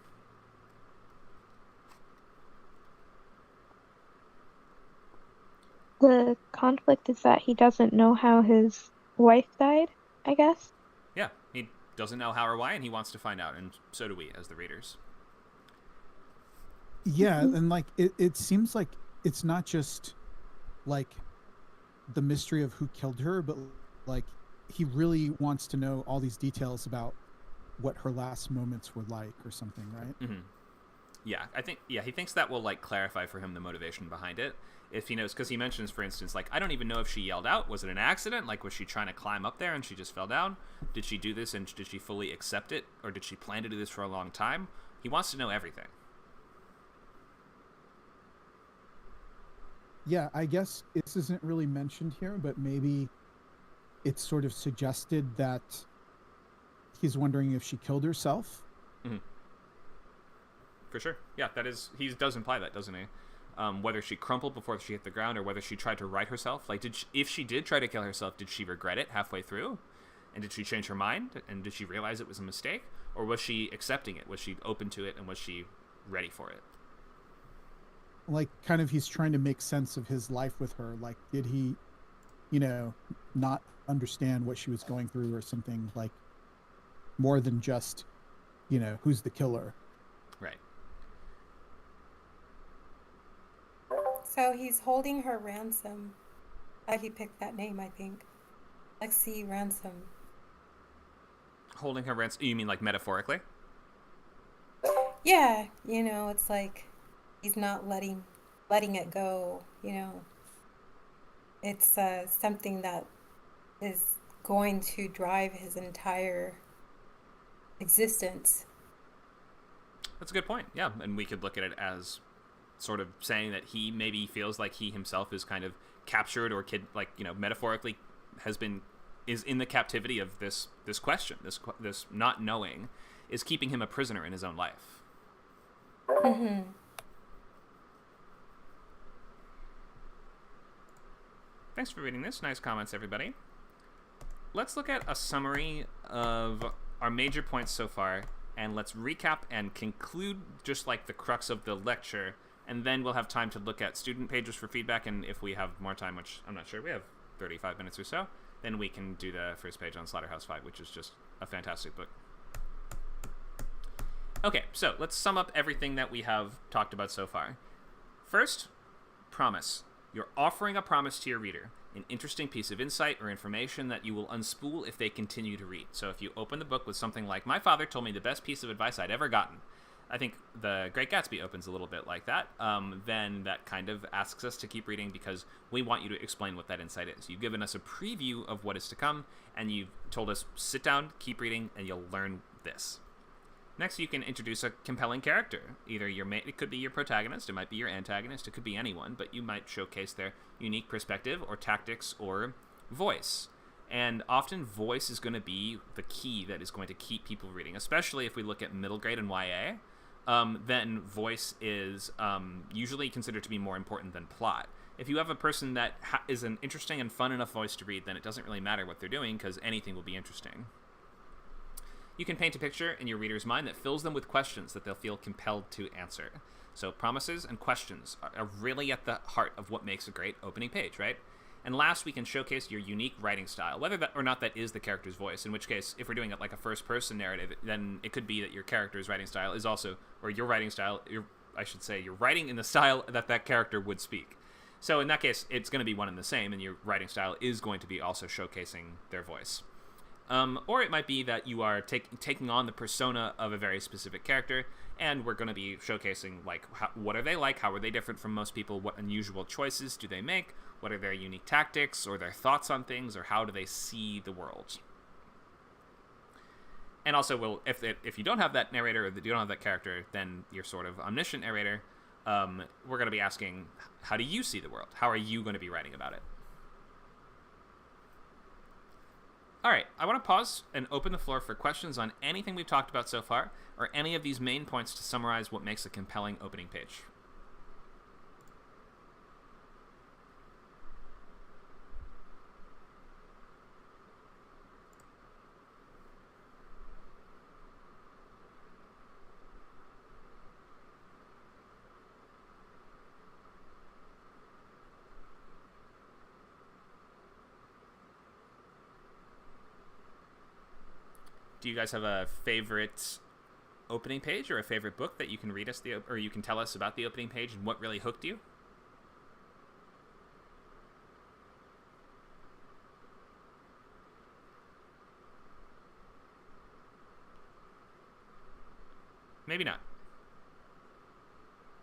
[SPEAKER 5] The conflict is that he doesn't know how his wife died, I guess.
[SPEAKER 1] Yeah, he doesn't know how or why, and he wants to find out, and so do we as the readers.
[SPEAKER 3] Yeah, and like it seems like it's not just like the mystery of who killed her, but like he really wants to know all these details about what her last moments were like or something, right?
[SPEAKER 1] Mm-hmm. Yeah, I think, he thinks that will like clarify for him the motivation behind it. If he knows, because he mentions, for instance, like, I don't even know if she yelled out. Was it an accident? Like, was she trying to climb up there and she just fell down? Did she do this and did she fully accept it? Or did she plan to do this for a long time? He wants to know everything.
[SPEAKER 3] Yeah, I guess this isn't really mentioned here, but maybe it's sort of suggested that he's wondering if she killed herself.
[SPEAKER 1] Mm-hmm. For sure. Yeah, he does imply that, doesn't he? Whether she crumpled before she hit the ground or whether she tried to right herself. Like, if she did try to kill herself, did she regret it halfway through? And did she change her mind? And did she realize it was a mistake? Or was she accepting it? Was she open to it? And was she ready for it?
[SPEAKER 3] Like, kind of he's trying to make sense of his life with her. Like, did he, not understand what she was going through or something, like, more than just, who's the killer?
[SPEAKER 1] Right.
[SPEAKER 7] So he's holding her ransom. He picked that name, I think. Lexi Ransom.
[SPEAKER 1] Holding her ransom? You mean like metaphorically?
[SPEAKER 7] Yeah, it's like he's not letting it go, It's something that is going to drive his entire existence.
[SPEAKER 1] That's a good point. Yeah, and we could look at it as sort of saying that he maybe feels like he himself is kind of captured or metaphorically is in the captivity of this question, this not knowing is keeping him a prisoner in his own life.
[SPEAKER 7] Mm-hmm.
[SPEAKER 1] Thanks for reading this. Nice comments, everybody. Let's look at a summary of our major points so far, and let's recap and conclude just like the crux of the lecture, and then we'll have time to look at student pages for feedback, and if we have more time, which I'm not sure, we have 35 minutes or so, then we can do the first page on Slaughterhouse-Five, which is just a fantastic book. Okay, so let's sum up everything that we have talked about so far. First, promise. You're offering a promise to your reader, an interesting piece of insight or information that you will unspool if they continue to read. So if you open the book with something like, my father told me the best piece of advice I'd ever gotten, I think The Great Gatsby opens a little bit like that, then that kind of asks us to keep reading because we want you to explain what that insight is. You've given us a preview of what is to come, and you've told us, sit down, keep reading, and you'll learn this. Next, you can introduce a compelling character. Either it could be your protagonist, it might be your antagonist, it could be anyone, but you might showcase their unique perspective or tactics or voice. And often voice is going to be the key that is going to keep people reading, especially if we look at middle grade and YA. Then voice is usually considered to be more important than plot. If you have a person that is an interesting and fun enough voice to read, then it doesn't really matter what they're doing because anything will be interesting. You can paint a picture in your reader's mind that fills them with questions that they'll feel compelled to answer. So promises and questions are really at the heart of what makes a great opening page, right? And last, we can showcase your unique writing style, whether that or not that is the character's voice, in which case, if we're doing it like a first-person narrative, then it could be that your character's writing style is also, or your writing style, you're writing in the style that that character would speak. So in that case, it's going to be one and the same, and your writing style is going to be also showcasing their voice. Or it might be that you are taking on the persona of a very specific character, and we're going to be showcasing, like, what are they like, how are they different from most people, what unusual choices do they make, what are their unique tactics, or their thoughts on things, or how do they see the world. And also, if you don't have that narrator, or you don't have that character, then you're sort of omniscient narrator, we're going to be asking, how do you see the world? How are you going to be writing about it? All right, I want to pause and open the floor for questions on anything we've talked about so far, or any of these main points to summarize what makes a compelling opening page. Do you guys have a favorite opening page or a favorite book that you can read us or you can tell us about the opening page and what really hooked you? Maybe not.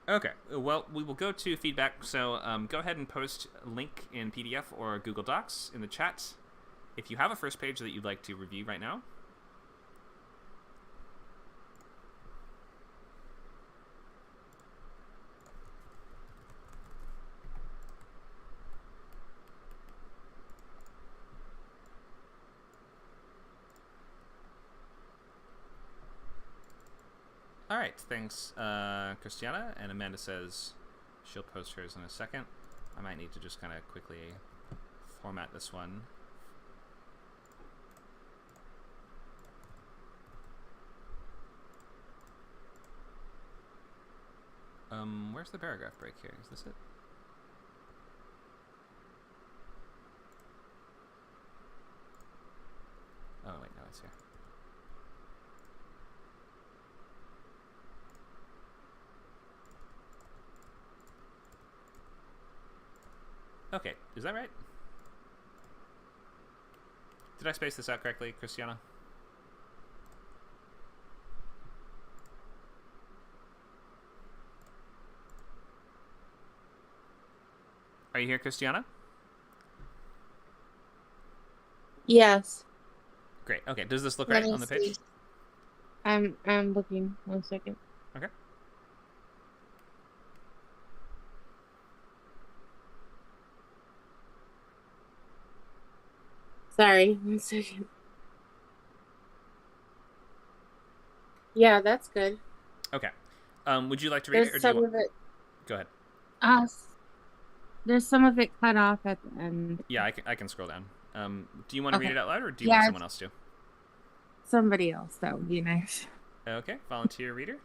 [SPEAKER 1] Okay, well, we will go to feedback, so go ahead and post a link in PDF or Google Docs in the chat if you have a first page that you'd like to review right now. All right, thanks, Christiana. And Amanda says she'll post hers in a second. I might need to just kind of quickly format this one. Where's the paragraph break here? Is this it? Oh, wait, no, it's here. Okay, is that right? Did I space this out correctly, Christiana? Are you here, Christiana?
[SPEAKER 6] Yes.
[SPEAKER 1] Great. Okay, does this look right on the page?
[SPEAKER 6] I'm looking. 1 second.
[SPEAKER 1] Okay.
[SPEAKER 6] Sorry, 1 second. Yeah, that's good.
[SPEAKER 1] Okay. Would you like to read it, or do you want... Go ahead.
[SPEAKER 6] There's some of it cut off at the end.
[SPEAKER 1] Yeah, I can scroll down. Do you want to read it out loud, or do you
[SPEAKER 6] Yeah,
[SPEAKER 1] want someone else to?
[SPEAKER 6] Somebody else, that would be nice.
[SPEAKER 1] Okay, volunteer reader.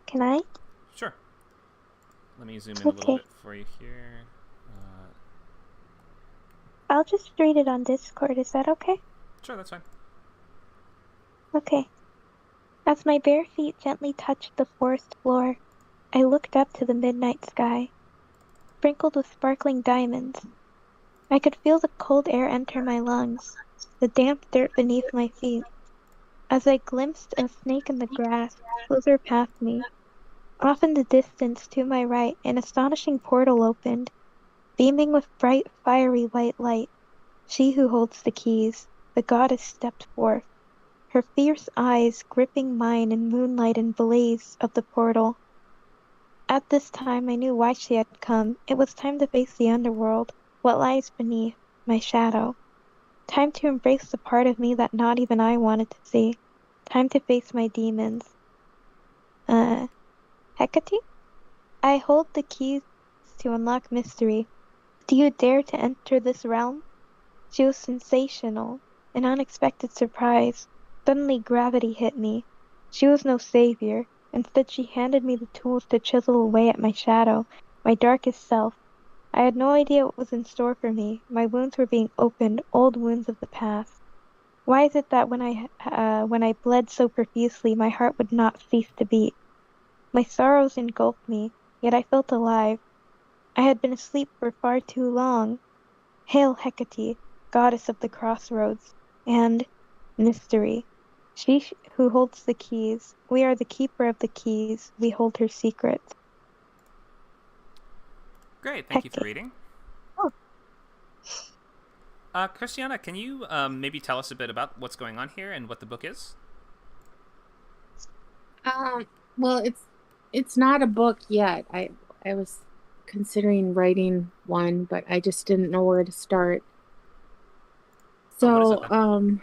[SPEAKER 5] Can I?
[SPEAKER 1] Sure. Let me zoom in a little bit for you here.
[SPEAKER 5] I'll just read it on Discord. Is that okay?
[SPEAKER 1] Sure, that's fine.
[SPEAKER 5] Okay. As my bare feet gently touched the forest floor, I looked up to the midnight sky, sprinkled with sparkling diamonds. I could feel the cold air enter my lungs, the damp dirt beneath my feet, as I glimpsed a snake in the grass slither past me. Off in the distance to my right, an astonishing portal opened, beaming with bright, fiery white light. She who holds the keys, the goddess, stepped forth, her fierce eyes gripping mine in moonlight and blaze of the portal. At this time I knew why she had come. It was time to face the underworld, what lies beneath, my shadow. Time to embrace the part of me that not even I wanted to see. Time to face my demons. Hecate? I hold the keys to unlock mystery. Do you dare to enter this realm? She was sensational, an unexpected surprise. Suddenly gravity hit me. She was no savior. Instead, she handed me the tools to chisel away at my shadow, my darkest self. I had no idea what was in store for me. My wounds were being opened, old wounds of the past. Why is it that when I bled so profusely, my heart would not cease to beat? My sorrows engulfed me, yet I felt alive. I had been asleep for far too long. Hail Hecate, goddess of the crossroads, and mystery. She who holds the keys. We are the keeper of the keys. We hold her secrets.
[SPEAKER 1] Great, thank you for
[SPEAKER 5] Hecate.
[SPEAKER 1] reading.
[SPEAKER 5] Oh.
[SPEAKER 1] Christiana, can you maybe tell us a bit about what's going on here and what the book is?
[SPEAKER 6] Well, it's not a book yet. I was considering writing one, but I just didn't know where to start.
[SPEAKER 1] Oh, what is
[SPEAKER 6] So,
[SPEAKER 1] it then?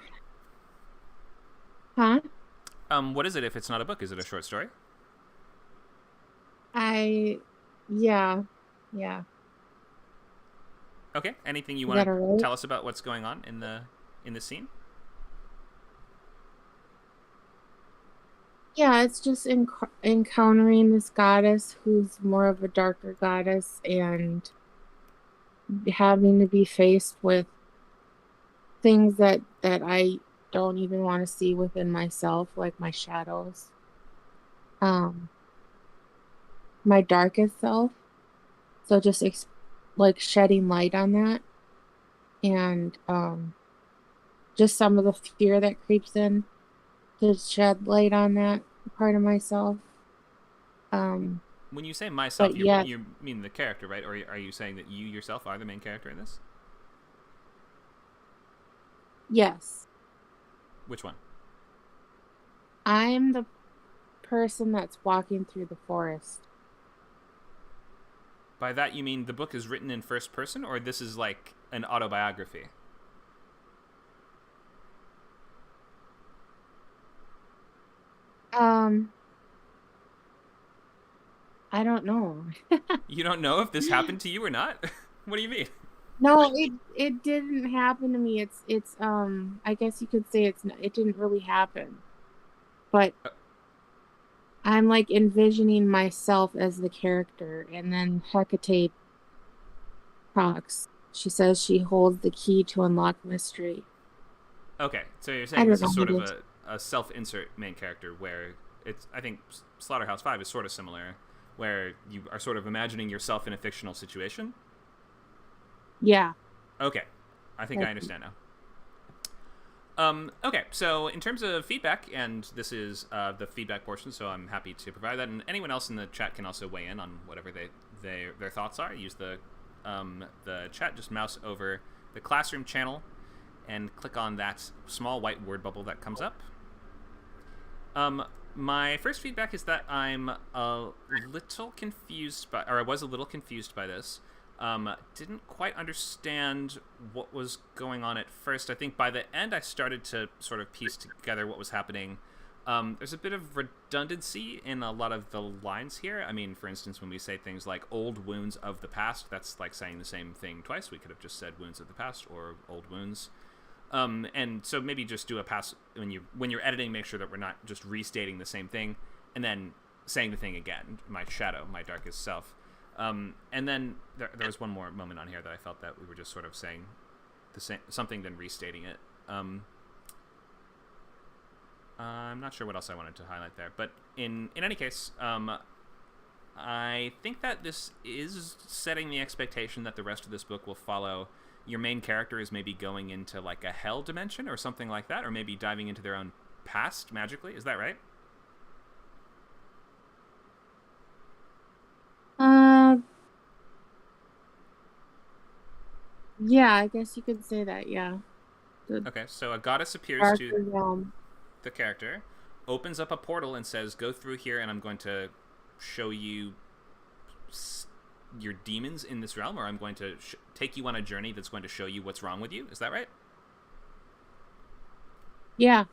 [SPEAKER 6] huh?
[SPEAKER 1] What is it if it's not a book? Is it a short story?
[SPEAKER 6] Yeah.
[SPEAKER 1] Okay. Anything you
[SPEAKER 6] Is
[SPEAKER 1] want
[SPEAKER 6] that
[SPEAKER 1] to
[SPEAKER 6] all right?
[SPEAKER 1] tell us about what's going on in the scene?
[SPEAKER 6] Yeah, it's just encountering this goddess who's more of a darker goddess and having to be faced with things that I don't even want to see within myself, like my shadows, my darkest self. So just like shedding light on that, and just some of the fear that creeps in to shed light on that part of myself.
[SPEAKER 1] When you say myself,
[SPEAKER 6] But yet,
[SPEAKER 1] you mean the character, right? Or are you saying that you yourself are the main character in this?
[SPEAKER 6] yes,
[SPEAKER 1] Which one?
[SPEAKER 6] I'm the person that's walking through the forest.
[SPEAKER 1] By that you mean the book is written in first person, or this is like an autobiography?
[SPEAKER 6] I don't know.
[SPEAKER 1] You don't know if this happened to you or not? What do you mean?
[SPEAKER 6] No, it didn't happen to me. It's I guess you could say it didn't really happen. But I'm like envisioning myself as the character, and then Hecate talks. She says she holds the key to unlock mystery.
[SPEAKER 1] Okay, so you're
[SPEAKER 6] I
[SPEAKER 1] saying
[SPEAKER 6] don't
[SPEAKER 1] this
[SPEAKER 6] know
[SPEAKER 1] is
[SPEAKER 6] who
[SPEAKER 1] sort of
[SPEAKER 6] it is.
[SPEAKER 1] a self-insert main character where it's, I think Slaughterhouse 5 is sort of similar, where you are sort of imagining yourself in a fictional situation.
[SPEAKER 6] Yeah.
[SPEAKER 1] Okay, I think I understand now. Okay, so in terms of feedback, and this is the feedback portion, so I'm happy to provide that, and anyone else in the chat can also weigh in on whatever their thoughts are. Use the chat, just mouse over the classroom channel and click on that small white word bubble that comes up. My first feedback is that I'm a little confused I was a little confused by this. Didn't quite understand what was going on at first. I think by the end I started to sort of piece together what was happening. There's a bit of redundancy in a lot of the lines here. I mean, for instance, when we say things like old wounds of the past, that's like saying the same thing twice. We could have just said wounds of the past or old wounds. And so maybe just do a pass when you're editing, make sure that we're not just restating the same thing and then saying the thing again. My shadow, my darkest self. And then there was one more moment on here that I felt that we were just sort of saying the same something, then restating it. I'm not sure what else I wanted to highlight there, but in any case, I think that this is setting the expectation that the rest of this book will follow. Your main character is maybe going into like a hell dimension or something like that, or maybe diving into their own past magically. Is that right?
[SPEAKER 6] Yeah, I guess you could say that, yeah.
[SPEAKER 1] Okay, so a goddess appears
[SPEAKER 6] Darker
[SPEAKER 1] to
[SPEAKER 6] realm.
[SPEAKER 1] the character, opens up a portal and says, go through here and I'm going to show you your demons in this realm, or I'm going to take you on a journey that's going to show you what's wrong with you. Is that right?
[SPEAKER 6] Yeah.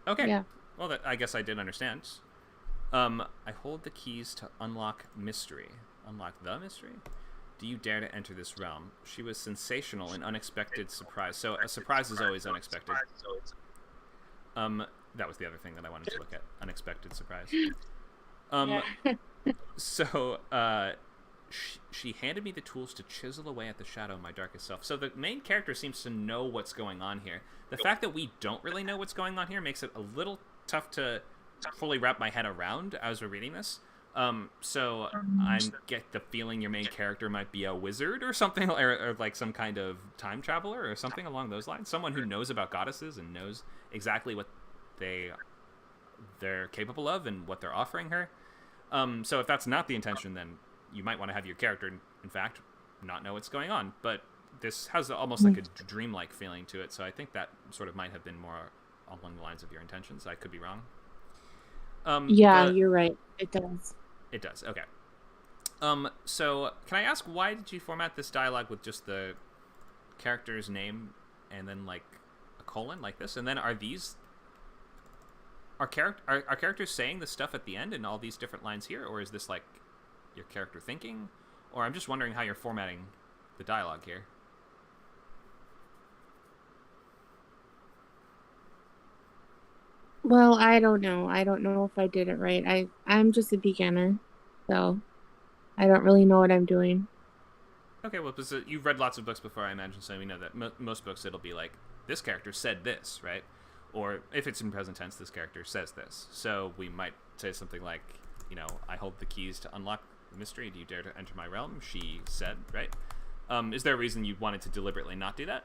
[SPEAKER 1] Okay.
[SPEAKER 6] Yeah.
[SPEAKER 1] Well, I guess I did understand. I hold the keys to unlock mystery. Unlock the mystery? Do you dare to enter this realm? She was sensational and unexpected surprise. So a surprise is always unexpected. That was the other thing that I wanted to look at. Unexpected surprise. So, she handed me the tools to chisel away at the shadow of my darkest self. So the main character seems to know what's going on here. The fact that we don't really know what's going on here makes it a little tough to fully wrap my head around as we're reading this. So I get the feeling your main character might be a wizard or something, or like some kind of time traveler or something along those lines. Someone who knows about goddesses and knows exactly what they're capable of and what they're offering her. So if that's not the intention, then you might want to have your character, in fact, not know what's going on. But this has almost like a dreamlike feeling to it, so I think that sort of might have been more along the lines of your intentions. I could be wrong.
[SPEAKER 6] Yeah, you're right. It does.
[SPEAKER 1] It does. Okay. So can I ask, why did you format this dialogue with just the character's name and then like a colon like this? And then are characters saying the stuff at the end in all these different lines here, or is this like your character thinking? Or I'm just wondering how you're formatting the dialogue here.
[SPEAKER 6] Well, I don't know. I don't know if I did it right. I'm just a beginner, so I don't really know what I'm doing.
[SPEAKER 1] Okay, well, because you've read lots of books before, I imagine, so we know that most books it'll be like, this character said this, right? Or if it's in present tense, this character says this. So we might say something like, I hold the keys to unlock the mystery. Do you dare to enter my realm? She said, right? Is there a reason you wanted to deliberately not do that?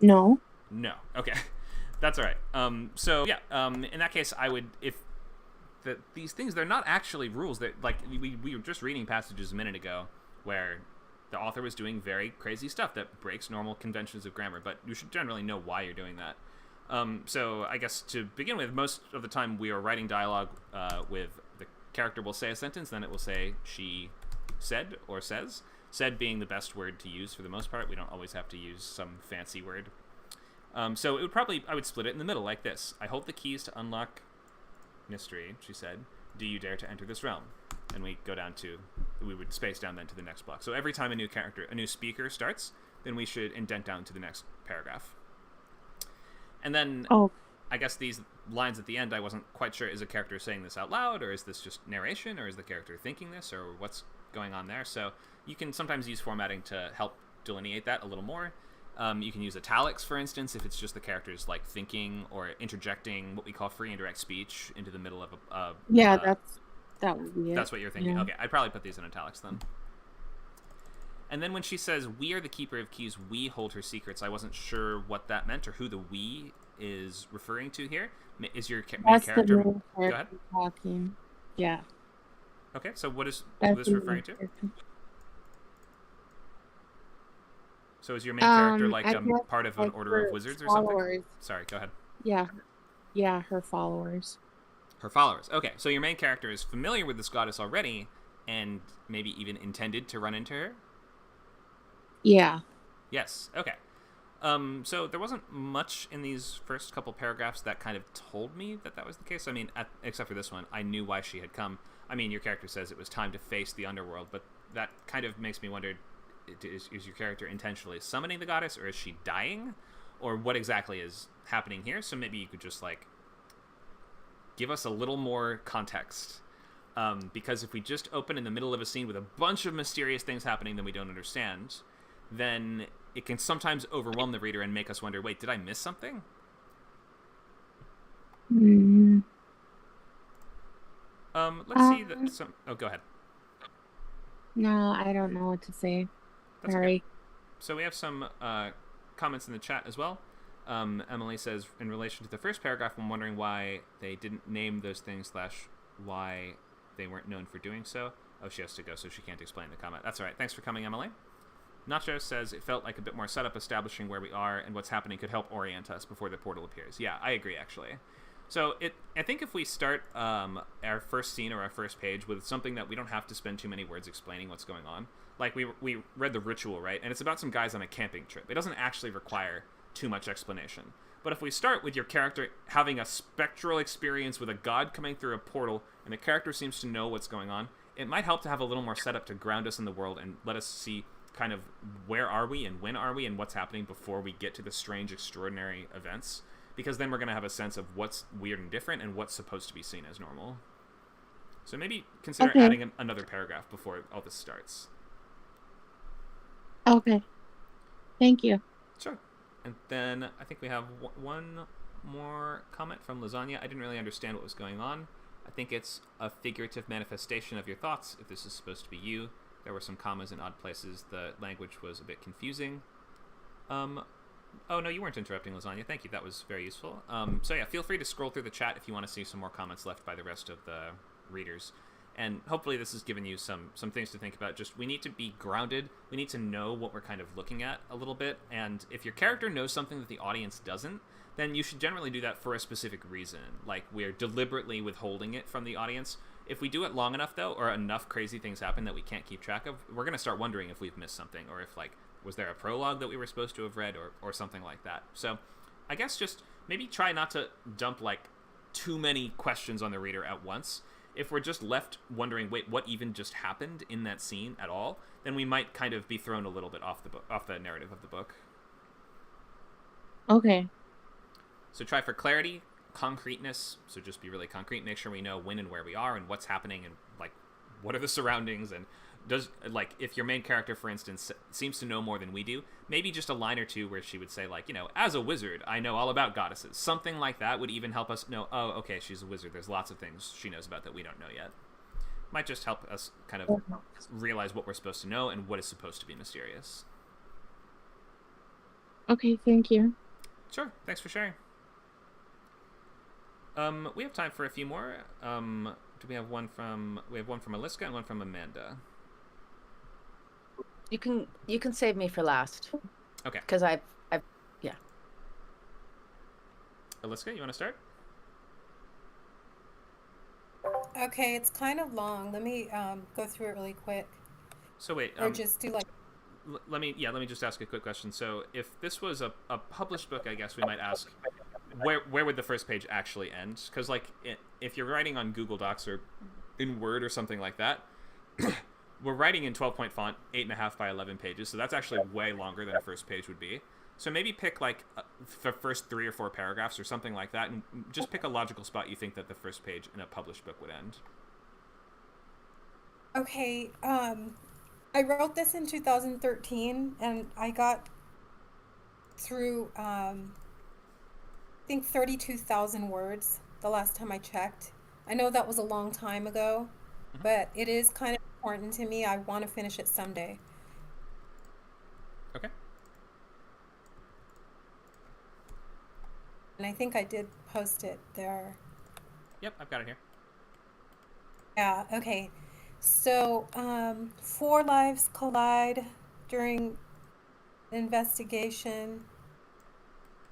[SPEAKER 6] No.
[SPEAKER 1] No. Okay. That's all right. So yeah, in that case, I would, if these things, they're not actually rules. That like we were just reading passages a minute ago where the author was doing very crazy stuff that breaks normal conventions of grammar, but you should generally know why you're doing that. So I guess to begin with, most of the time we are writing dialogue with the character will say a sentence, then it will say she said or says. Said being the best word to use for the most part. We don't always have to use some fancy word. So it would I would split it in the middle like this. I hold the keys to unlock mystery, she said. Do you dare to enter this realm? And we would space down then to the next block. So every time a new speaker starts, then we should indent down to the next paragraph. And then I guess these lines at the end, I wasn't quite sure, is a character saying this out loud, or is this just narration, or is the character thinking this, or what's going on there? So you can sometimes use formatting to help delineate that a little more. You can use italics, for instance, if it's just the characters like thinking or interjecting what we call free indirect speech into the middle of
[SPEAKER 6] that would be it.
[SPEAKER 1] That's what you're thinking.
[SPEAKER 6] Yeah.
[SPEAKER 1] Okay, I'd probably put these in italics then. And then when she says, we are the keeper of keys, we hold her secrets, I wasn't sure what that meant or who the we is referring to here. Is your main character...
[SPEAKER 6] Go
[SPEAKER 1] ahead.
[SPEAKER 6] Talking. Yeah.
[SPEAKER 1] Okay, so what is this referring to? So is your main character like part of an order of wizards or something? Sorry, go ahead.
[SPEAKER 6] Yeah, her followers.
[SPEAKER 1] Her followers. Okay, so your main character is familiar with this goddess already and maybe even intended to run into her?
[SPEAKER 6] Yeah.
[SPEAKER 1] Yes, okay. So there wasn't much in these first couple paragraphs that kind of told me that was the case. I mean, except for this one, I knew why she had come. I mean, your character says it was time to face the underworld, but that kind of makes me wonder, is your character intentionally summoning the goddess, or is she dying? Or what exactly is happening here? So maybe you could just, like, give us a little more context. Because if we just open in the middle of a scene with a bunch of mysterious things happening that we don't understand, then it can sometimes overwhelm the reader and make us wonder, wait, did I miss something?
[SPEAKER 6] Hmm.
[SPEAKER 1] Let's see that some. Oh, go ahead.
[SPEAKER 6] No, I don't know what to say.
[SPEAKER 1] That's okay.
[SPEAKER 6] Sorry.
[SPEAKER 1] So we have some comments in the chat as well. Emily says, in relation to the first paragraph, I'm wondering why they didn't name those things / why they weren't known for doing so. Oh, she has to go, so she can't explain the comment. That's all right. Thanks for coming, Emily. Nacho says, it felt like a bit more setup, establishing where we are and what's happening could help orient us before the portal appears. Yeah, I agree, actually. So I think if we start our first scene or our first page with something that we don't have to spend too many words explaining what's going on, like we read The Ritual, right? And it's about some guys on a camping trip. It doesn't actually require too much explanation. But if we start with your character having a spectral experience with a god coming through a portal, and the character seems to know what's going on, it might help to have a little more setup to ground us in the world and let us see kind of where are we and when are we and what's happening before we get to the strange, extraordinary events. Because then we're going to have a sense of what's weird and different and what's supposed to be seen as normal. So maybe consider adding another paragraph before all this starts.
[SPEAKER 6] Okay. Thank you.
[SPEAKER 1] Sure. And then I think we have one more comment from Lasagna. I didn't really understand what was going on. I think it's a figurative manifestation of your thoughts, if this is supposed to be you. There were some commas in odd places. The language was a bit confusing. Oh, no, you weren't interrupting, Lasagna. Thank you. That was very useful. So, yeah, feel free to scroll through the chat if you want to see some more comments left by the rest of the readers. And hopefully this has given you some things to think about. Just, we need to be grounded. We need to know what we're kind of looking at a little bit. And if your character knows something that the audience doesn't, then you should generally do that for a specific reason. Like, we're deliberately withholding it from the audience. If we do it long enough, though, or enough crazy things happen that we can't keep track of, we're going to start wondering if we've missed something, or if, like, was there a prologue that we were supposed to have read, or something like that. So I guess just maybe try not to dump, like, too many questions on the reader at once. If we're just left wondering, wait, what even just happened in that scene at all, then we might kind of be thrown a little bit off the narrative of the book.
[SPEAKER 6] Okay.
[SPEAKER 1] So try for clarity, concreteness, so just be really concrete, make sure we know when and where we are and what's happening and, like, what are the surroundings, and does, like, if your main character, for instance, seems to know more than we do, maybe just a line or two where she would say, like, you know, as a wizard, I know all about goddesses. Something like that would even help us know, oh, okay, she's a wizard. There's lots of things she knows about that we don't know yet. Might just help us kind of realize what we're supposed to know and what is supposed to be mysterious.
[SPEAKER 6] Okay, thank you.
[SPEAKER 1] Sure, thanks for sharing. We have time for a few more. Do we have one from Aliska and one from Amanda?
[SPEAKER 2] You can save me for last.
[SPEAKER 1] Okay.
[SPEAKER 2] Because I've yeah.
[SPEAKER 1] Aliska, you want to start?
[SPEAKER 7] Okay, it's kind of long. Let me go through it really quick.
[SPEAKER 1] So wait.
[SPEAKER 7] Or just do like.
[SPEAKER 1] Let me just ask a quick question. So if this was a published book, I guess we might ask, where would the first page actually end? Because, like, if you're writing on Google Docs or in Word or something like that, we're writing in 12-point font, 8.5 by 11 pages, so that's actually way longer than a first page would be. So maybe pick, like, the first 3 or 4 paragraphs or something like that, and just pick a logical spot you think that the first page in a published book would end.
[SPEAKER 7] Okay, I wrote this in 2013, and I got through, I think 32,000 words the last time I checked. I know that was a long time ago, but it is kind of important to me. I want to finish it someday.
[SPEAKER 1] Okay.
[SPEAKER 7] And I think I did post it there.
[SPEAKER 1] Yep, I've got it here.
[SPEAKER 7] Yeah, okay. So, 4 lives collide during an investigation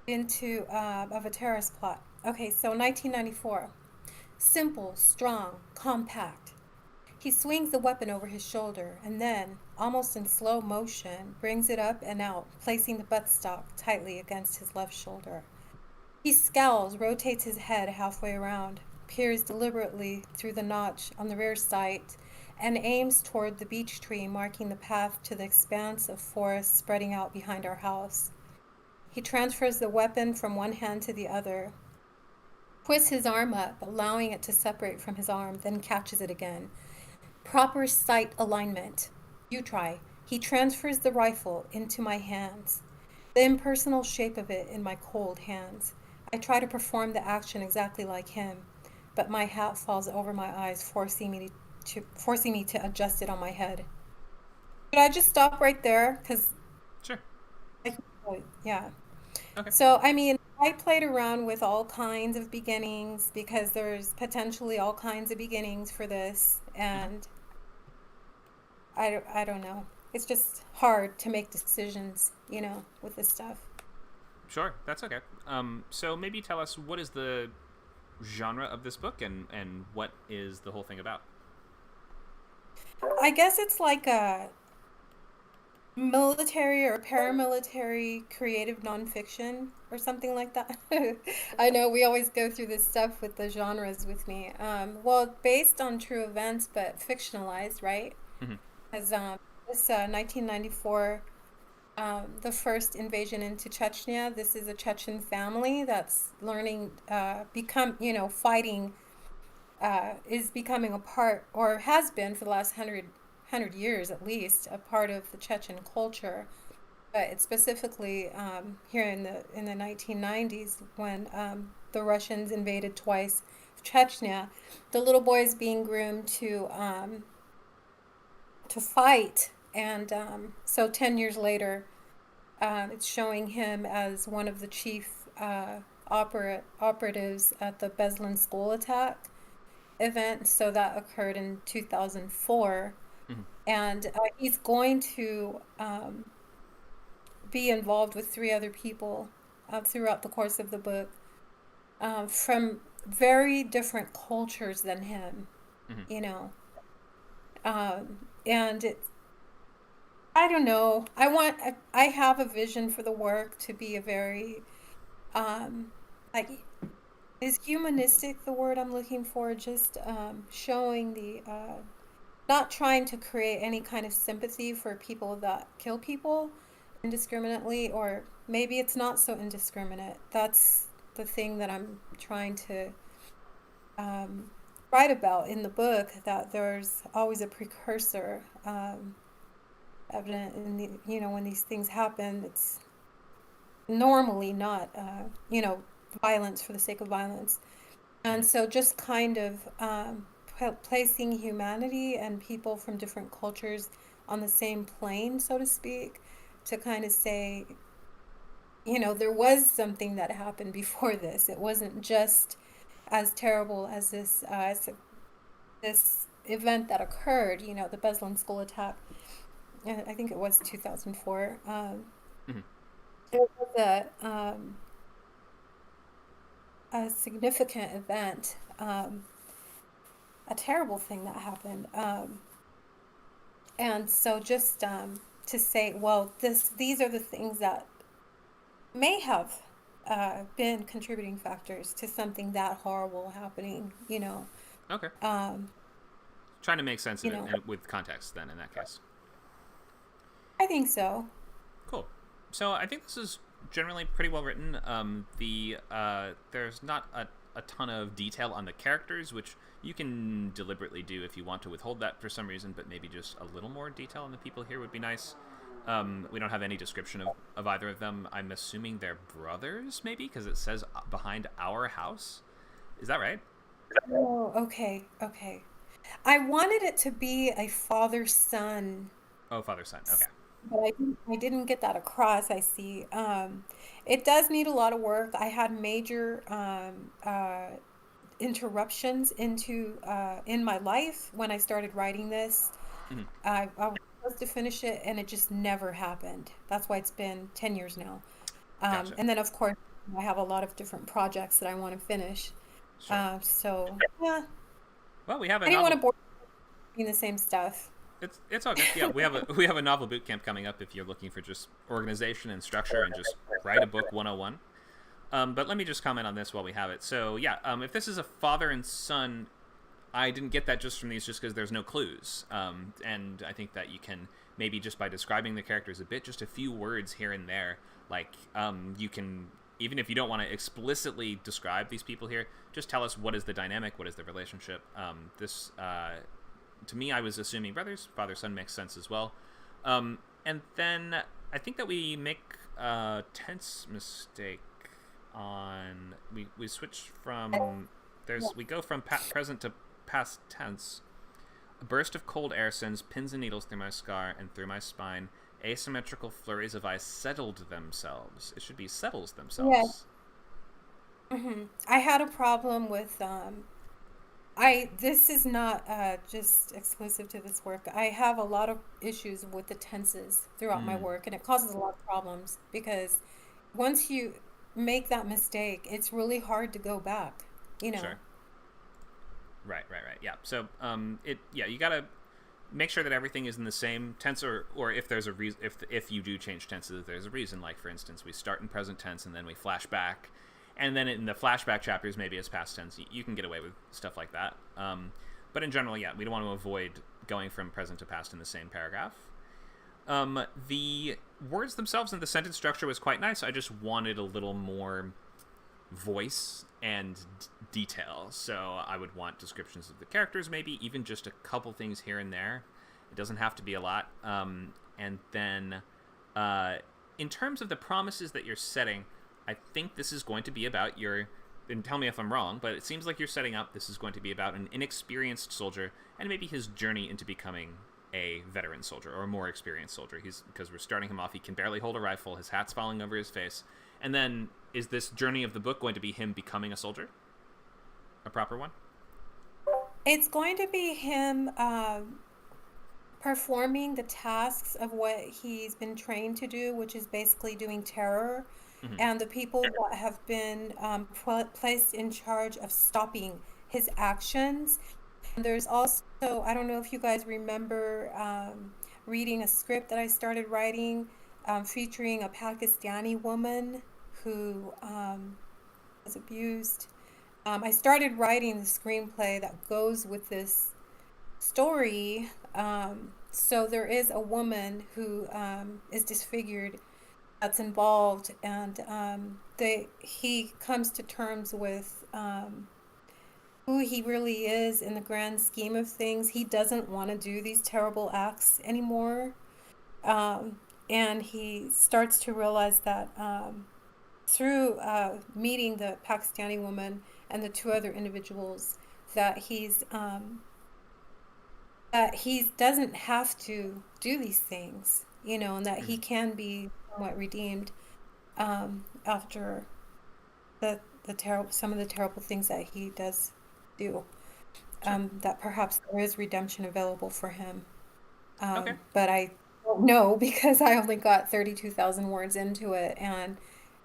[SPEAKER 7] into of a terrorist plot. Okay, so 1994. Simple, strong, compact. He swings the weapon over his shoulder and then, almost in slow motion, brings it up and out, placing the buttstock tightly against his left shoulder. He scowls, rotates his head halfway around, peers deliberately through the notch on the rear sight, and aims toward the beech tree marking the path to the expanse of forest spreading out behind our house. He transfers the weapon from one hand to the other, twists his arm up, allowing it to separate from his arm, then catches it again. Proper sight alignment. You try. He transfers the rifle into my hands, the impersonal shape of it in my cold hands. I try to perform the action exactly like him, but my hat falls over my eyes, forcing me to adjust it on my head. Should I just stop right there? Because
[SPEAKER 1] Sure.
[SPEAKER 7] yeah.
[SPEAKER 1] Okay.
[SPEAKER 7] So, I mean, I played around with all kinds of beginnings because there's potentially all kinds of beginnings for this, and I don't know. It's just hard to make decisions, with this stuff.
[SPEAKER 1] Sure, that's okay. So maybe tell us, what is the genre of this book, and what is the whole thing about?
[SPEAKER 7] I guess it's like a military or paramilitary creative nonfiction or something like that. I know we always go through this stuff with the genres with me. Well, based on true events, but fictionalized, right?
[SPEAKER 1] Mm-hmm.
[SPEAKER 7] As this 1994, the first invasion into Chechnya. This is a Chechen family that's learning, fighting, is becoming a part, or has been for the last 100 years at least, a part of the Chechen culture. But it's specifically here in the 1990s when the Russians invaded twice Chechnya. The little boy is being groomed to fight, and so 10 years later, it's showing him as one of the chief operatives at the Beslan school attack event. So that occurred in 2004.
[SPEAKER 1] Mm-hmm.
[SPEAKER 7] And he's going to be involved with 3 other people throughout the course of the book, from very different cultures than him,
[SPEAKER 1] Mm-hmm.
[SPEAKER 7] And I don't know. I have a vision for the work to be a very, like, is humanistic the word I'm looking for? Just showing not trying to create any kind of sympathy for people that kill people indiscriminately, or maybe it's not so indiscriminate. That's the thing that I'm trying to write about in the book, that there's always a precursor evident in when these things happen. It's normally not violence for the sake of violence, and so just kind of placing humanity and people from different cultures on the same plane, so to speak, to kind of say, there was something that happened before this. It wasn't just as terrible as this event that occurred, the Beslan school attack. I think it was 2004.
[SPEAKER 1] Mm-hmm.
[SPEAKER 7] It was a significant event, a terrible thing that happened. And so just to say, well, these are the things that may have been contributing factors to something that horrible happening,
[SPEAKER 1] Okay. Trying to make sense of it with context, then, in that case.
[SPEAKER 7] I think so.
[SPEAKER 1] Cool. So I think this is generally pretty well written. There's not a ton of detail on the characters, which you can deliberately do if you want to withhold that for some reason, but maybe just a little more detail on the people here would be nice. We don't have any description of either of them. I'm assuming they're brothers, maybe, because it says behind our house. Is that right?
[SPEAKER 7] Oh, okay. I wanted it to be a father-son.
[SPEAKER 1] Oh, father-son. Okay.
[SPEAKER 7] But I didn't get that across, I see. It does need a lot of work. I had major interruptions in my life when I started writing this.
[SPEAKER 1] Mm-hmm.
[SPEAKER 7] I was supposed to finish it, and it just never happened. That's why it's been 10 years now.
[SPEAKER 1] Gotcha.
[SPEAKER 7] And then, of course, I have a lot of different projects that I want to finish.
[SPEAKER 1] Sure.
[SPEAKER 7] So, yeah.
[SPEAKER 1] Well, we have
[SPEAKER 7] I didn't want to bore you doing the same stuff.
[SPEAKER 1] It's all good. Yeah, we have a novel boot camp coming up if you're looking for just organization and structure and just write a book 101. But let me just comment on this while we have it. So yeah, if this is a father and son, I didn't get that just from these just because there's no clues. And I think that you can maybe just by describing the characters a bit, just a few words here and there, like you can, even if you don't want to explicitly describe these people here, just tell us what is the dynamic, what is the relationship. To me, I was assuming brothers, father-son makes sense as well. And then I think that we make a tense mistake on we switch from we go from present to past tense. A burst of cold air sends pins and needles through my scar and through my spine. Asymmetrical flurries of ice settled themselves. It should be settles themselves.
[SPEAKER 7] Yes. I had a problem with this is not just exclusive to this work. I have a lot of issues with the tenses throughout my work, and it causes a lot of problems because once you make that mistake, it's really hard to go back,
[SPEAKER 1] Sure. Right. Yeah. So you got to make sure that everything is in the same tense, or if there's a reason, if you do change tenses, there's a reason. Like, for instance, we start in present tense and then we flash back, and then in the flashback chapters maybe as past tense. You can get away with stuff like that. But in general, we don't want to avoid going from present to past in the same paragraph. The words themselves and the sentence structure was quite nice. I just wanted a little more voice and detail. So I would want descriptions of the characters, maybe even just a couple things here and there. It doesn't have to be a lot. And then in terms of the promises that you're setting, I think this is going to be about and tell me if I'm wrong, but it seems like you're setting up this is going to be about an inexperienced soldier and maybe his journey into becoming a veteran soldier or a more experienced soldier. Because we're starting him off, he can barely hold a rifle, his hat's falling over his face. And then is this journey of the book going to be him becoming a soldier? A proper one?
[SPEAKER 7] It's going to be him performing the tasks of what he's been trained to do, which is basically doing terror. And the people that have been placed in charge of stopping his actions. And there's also, I don't know if you guys remember reading a script that I started writing featuring a Pakistani woman who was abused. I started writing the screenplay that goes with this story. So there is a woman who is disfigured that's involved, and he comes to terms with who he really is in the grand scheme of things. He doesn't want to do these terrible acts anymore, and he starts to realize that through meeting the Pakistani woman and the two other individuals that he doesn't have to do these things, and that he can be somewhat redeemed after some of the terrible things that he does do. That perhaps there is redemption available for him.
[SPEAKER 1] Okay.
[SPEAKER 7] But I don't know because I only got 32,000 words into it, and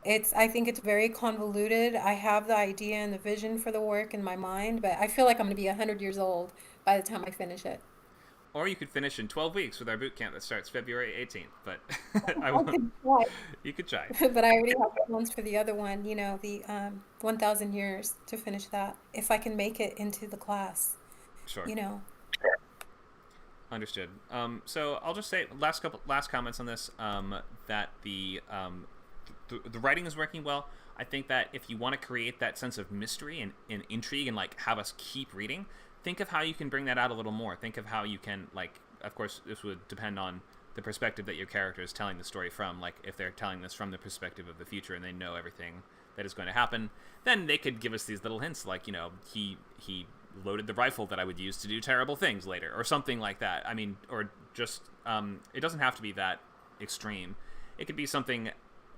[SPEAKER 7] I think it's very convoluted. I have the idea and the vision for the work in my mind, but I feel like I'm going to be 100 years old by the time I finish it.
[SPEAKER 1] Or you could finish in 12 weeks with our boot camp that starts February 18th, but you could try.
[SPEAKER 7] But I already have plans for the other one, the 1,000 years to finish that, if I can make it into the class.
[SPEAKER 1] Sure. Understood. So I'll just say last comments on this, that the writing is working well. I think that if you want to create that sense of mystery and intrigue and have us keep reading, think of how you can bring that out a little more. Think of how you can, of course, this would depend on the perspective that your character is telling the story from. Like, if they're telling this from the perspective of the future and they know everything that is going to happen, then they could give us these little hints, like, he loaded the rifle that I would use to do terrible things later, or something like that. I mean, or just, it doesn't have to be that extreme. It could be something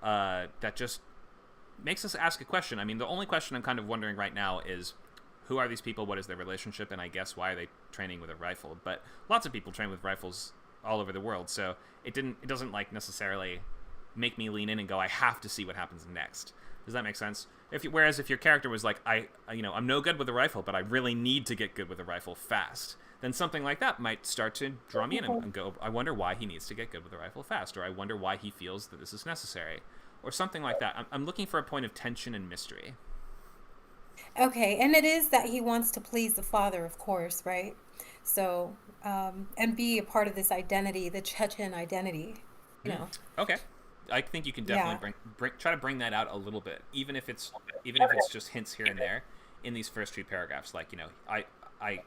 [SPEAKER 1] that just makes us ask a question. I mean, the only question I'm kind of wondering right now is, who are these people? What is their relationship? And I guess, why are they training with a rifle? But lots of people train with rifles all over the world, so it doesn't necessarily make me lean in and go, I have to see what happens next. Does that make sense? Whereas if your character was like, I'm no good with a rifle, but I really need to get good with a rifle fast, then something like that might start to draw me in and go, I wonder why he needs to get good with a rifle fast, or I wonder why he feels that this is necessary, or something like that. I'm looking for a point of tension and mystery.
[SPEAKER 7] Okay, and it is that he wants to please the father, of course, right? So, and be a part of this identity, the Chechen identity,
[SPEAKER 1] Okay, I think you can definitely try to bring that out a little bit, even if it's just hints here and there in these first few paragraphs. Like, I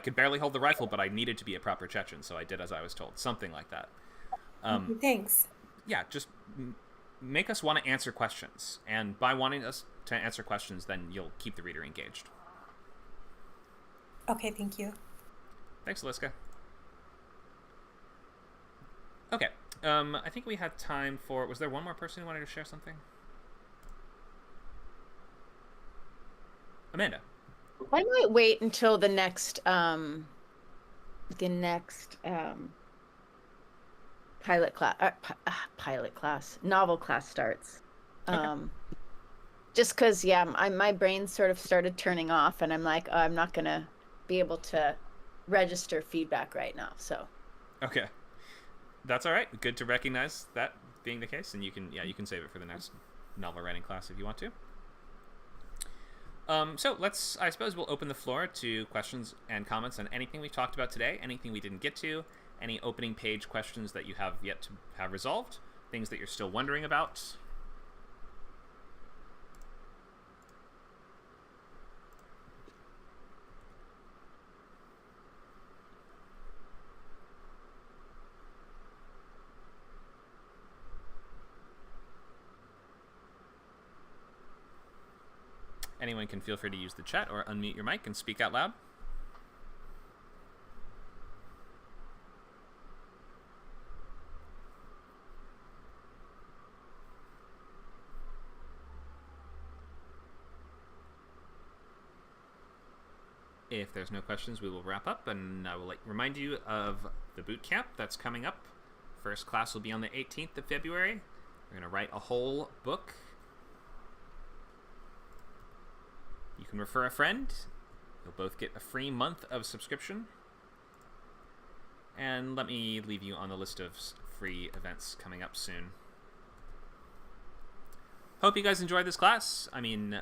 [SPEAKER 1] could barely hold the rifle, but I needed to be a proper Chechen, so I did as I was told. Something like that.
[SPEAKER 7] Thanks.
[SPEAKER 1] Yeah, just make us want to answer questions. And by wanting us to answer questions, then you'll keep the reader engaged.
[SPEAKER 7] Okay, thank you.
[SPEAKER 1] Thanks, Aliska. Okay. I think we had time for... Was there one more person who wanted to share something? Amanda.
[SPEAKER 2] I might wait until the next novel class starts.
[SPEAKER 1] Okay.
[SPEAKER 2] Just because, yeah, my brain sort of started turning off, and I'm like, oh, I'm not gonna be able to register feedback right now. So.
[SPEAKER 1] Okay. That's all right. Good to recognize that being the case, and you can save it for the next novel writing class if you want to. So I suppose we'll open the floor to questions and comments on anything we've talked about today, anything we didn't get to, any opening page questions that you have yet to have resolved, things that you're still wondering about. Anyone can feel free to use the chat or unmute your mic and speak out loud. If there's no questions, we will wrap up, and I will remind you of the boot camp that's coming up. First class will be on the 18th of February. We're going to write a whole book. You can refer a friend. You'll both get a free month of subscription. And let me leave you on the list of free events coming up soon. Hope you guys enjoyed this class. I mean,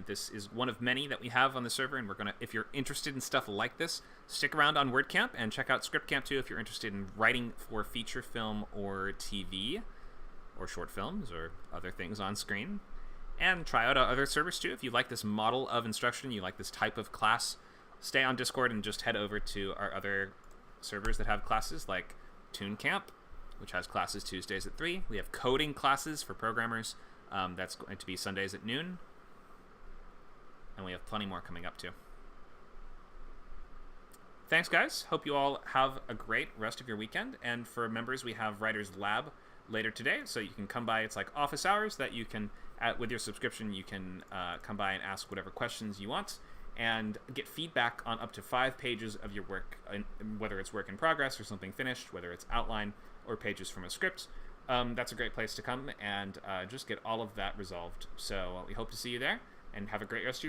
[SPEAKER 1] this is one of many that we have on the server, and if you're interested in stuff like this, stick around on WordCamp and check out ScriptCamp too if you're interested in writing for feature film or TV, or short films, or other things on screen. And try out our other servers too. If you like this model of instruction, you like this type of class, stay on Discord and just head over to our other servers that have classes like TuneCamp, which has classes Tuesdays at 3. We have coding classes for programmers. That's going to be Sundays at noon. And we have plenty more coming up too. Thanks, guys. Hope you all have a great rest of your weekend. And for members, we have Writer's Lab later today, so you can come by. It's like office hours that you can... with your subscription, you can come by and ask whatever questions you want and get feedback on up to 5 pages of your work, whether it's work in progress or something finished, whether it's outline or pages from a script. That's a great place to come and just get all of that resolved. So we hope to see you there, and have a great rest of your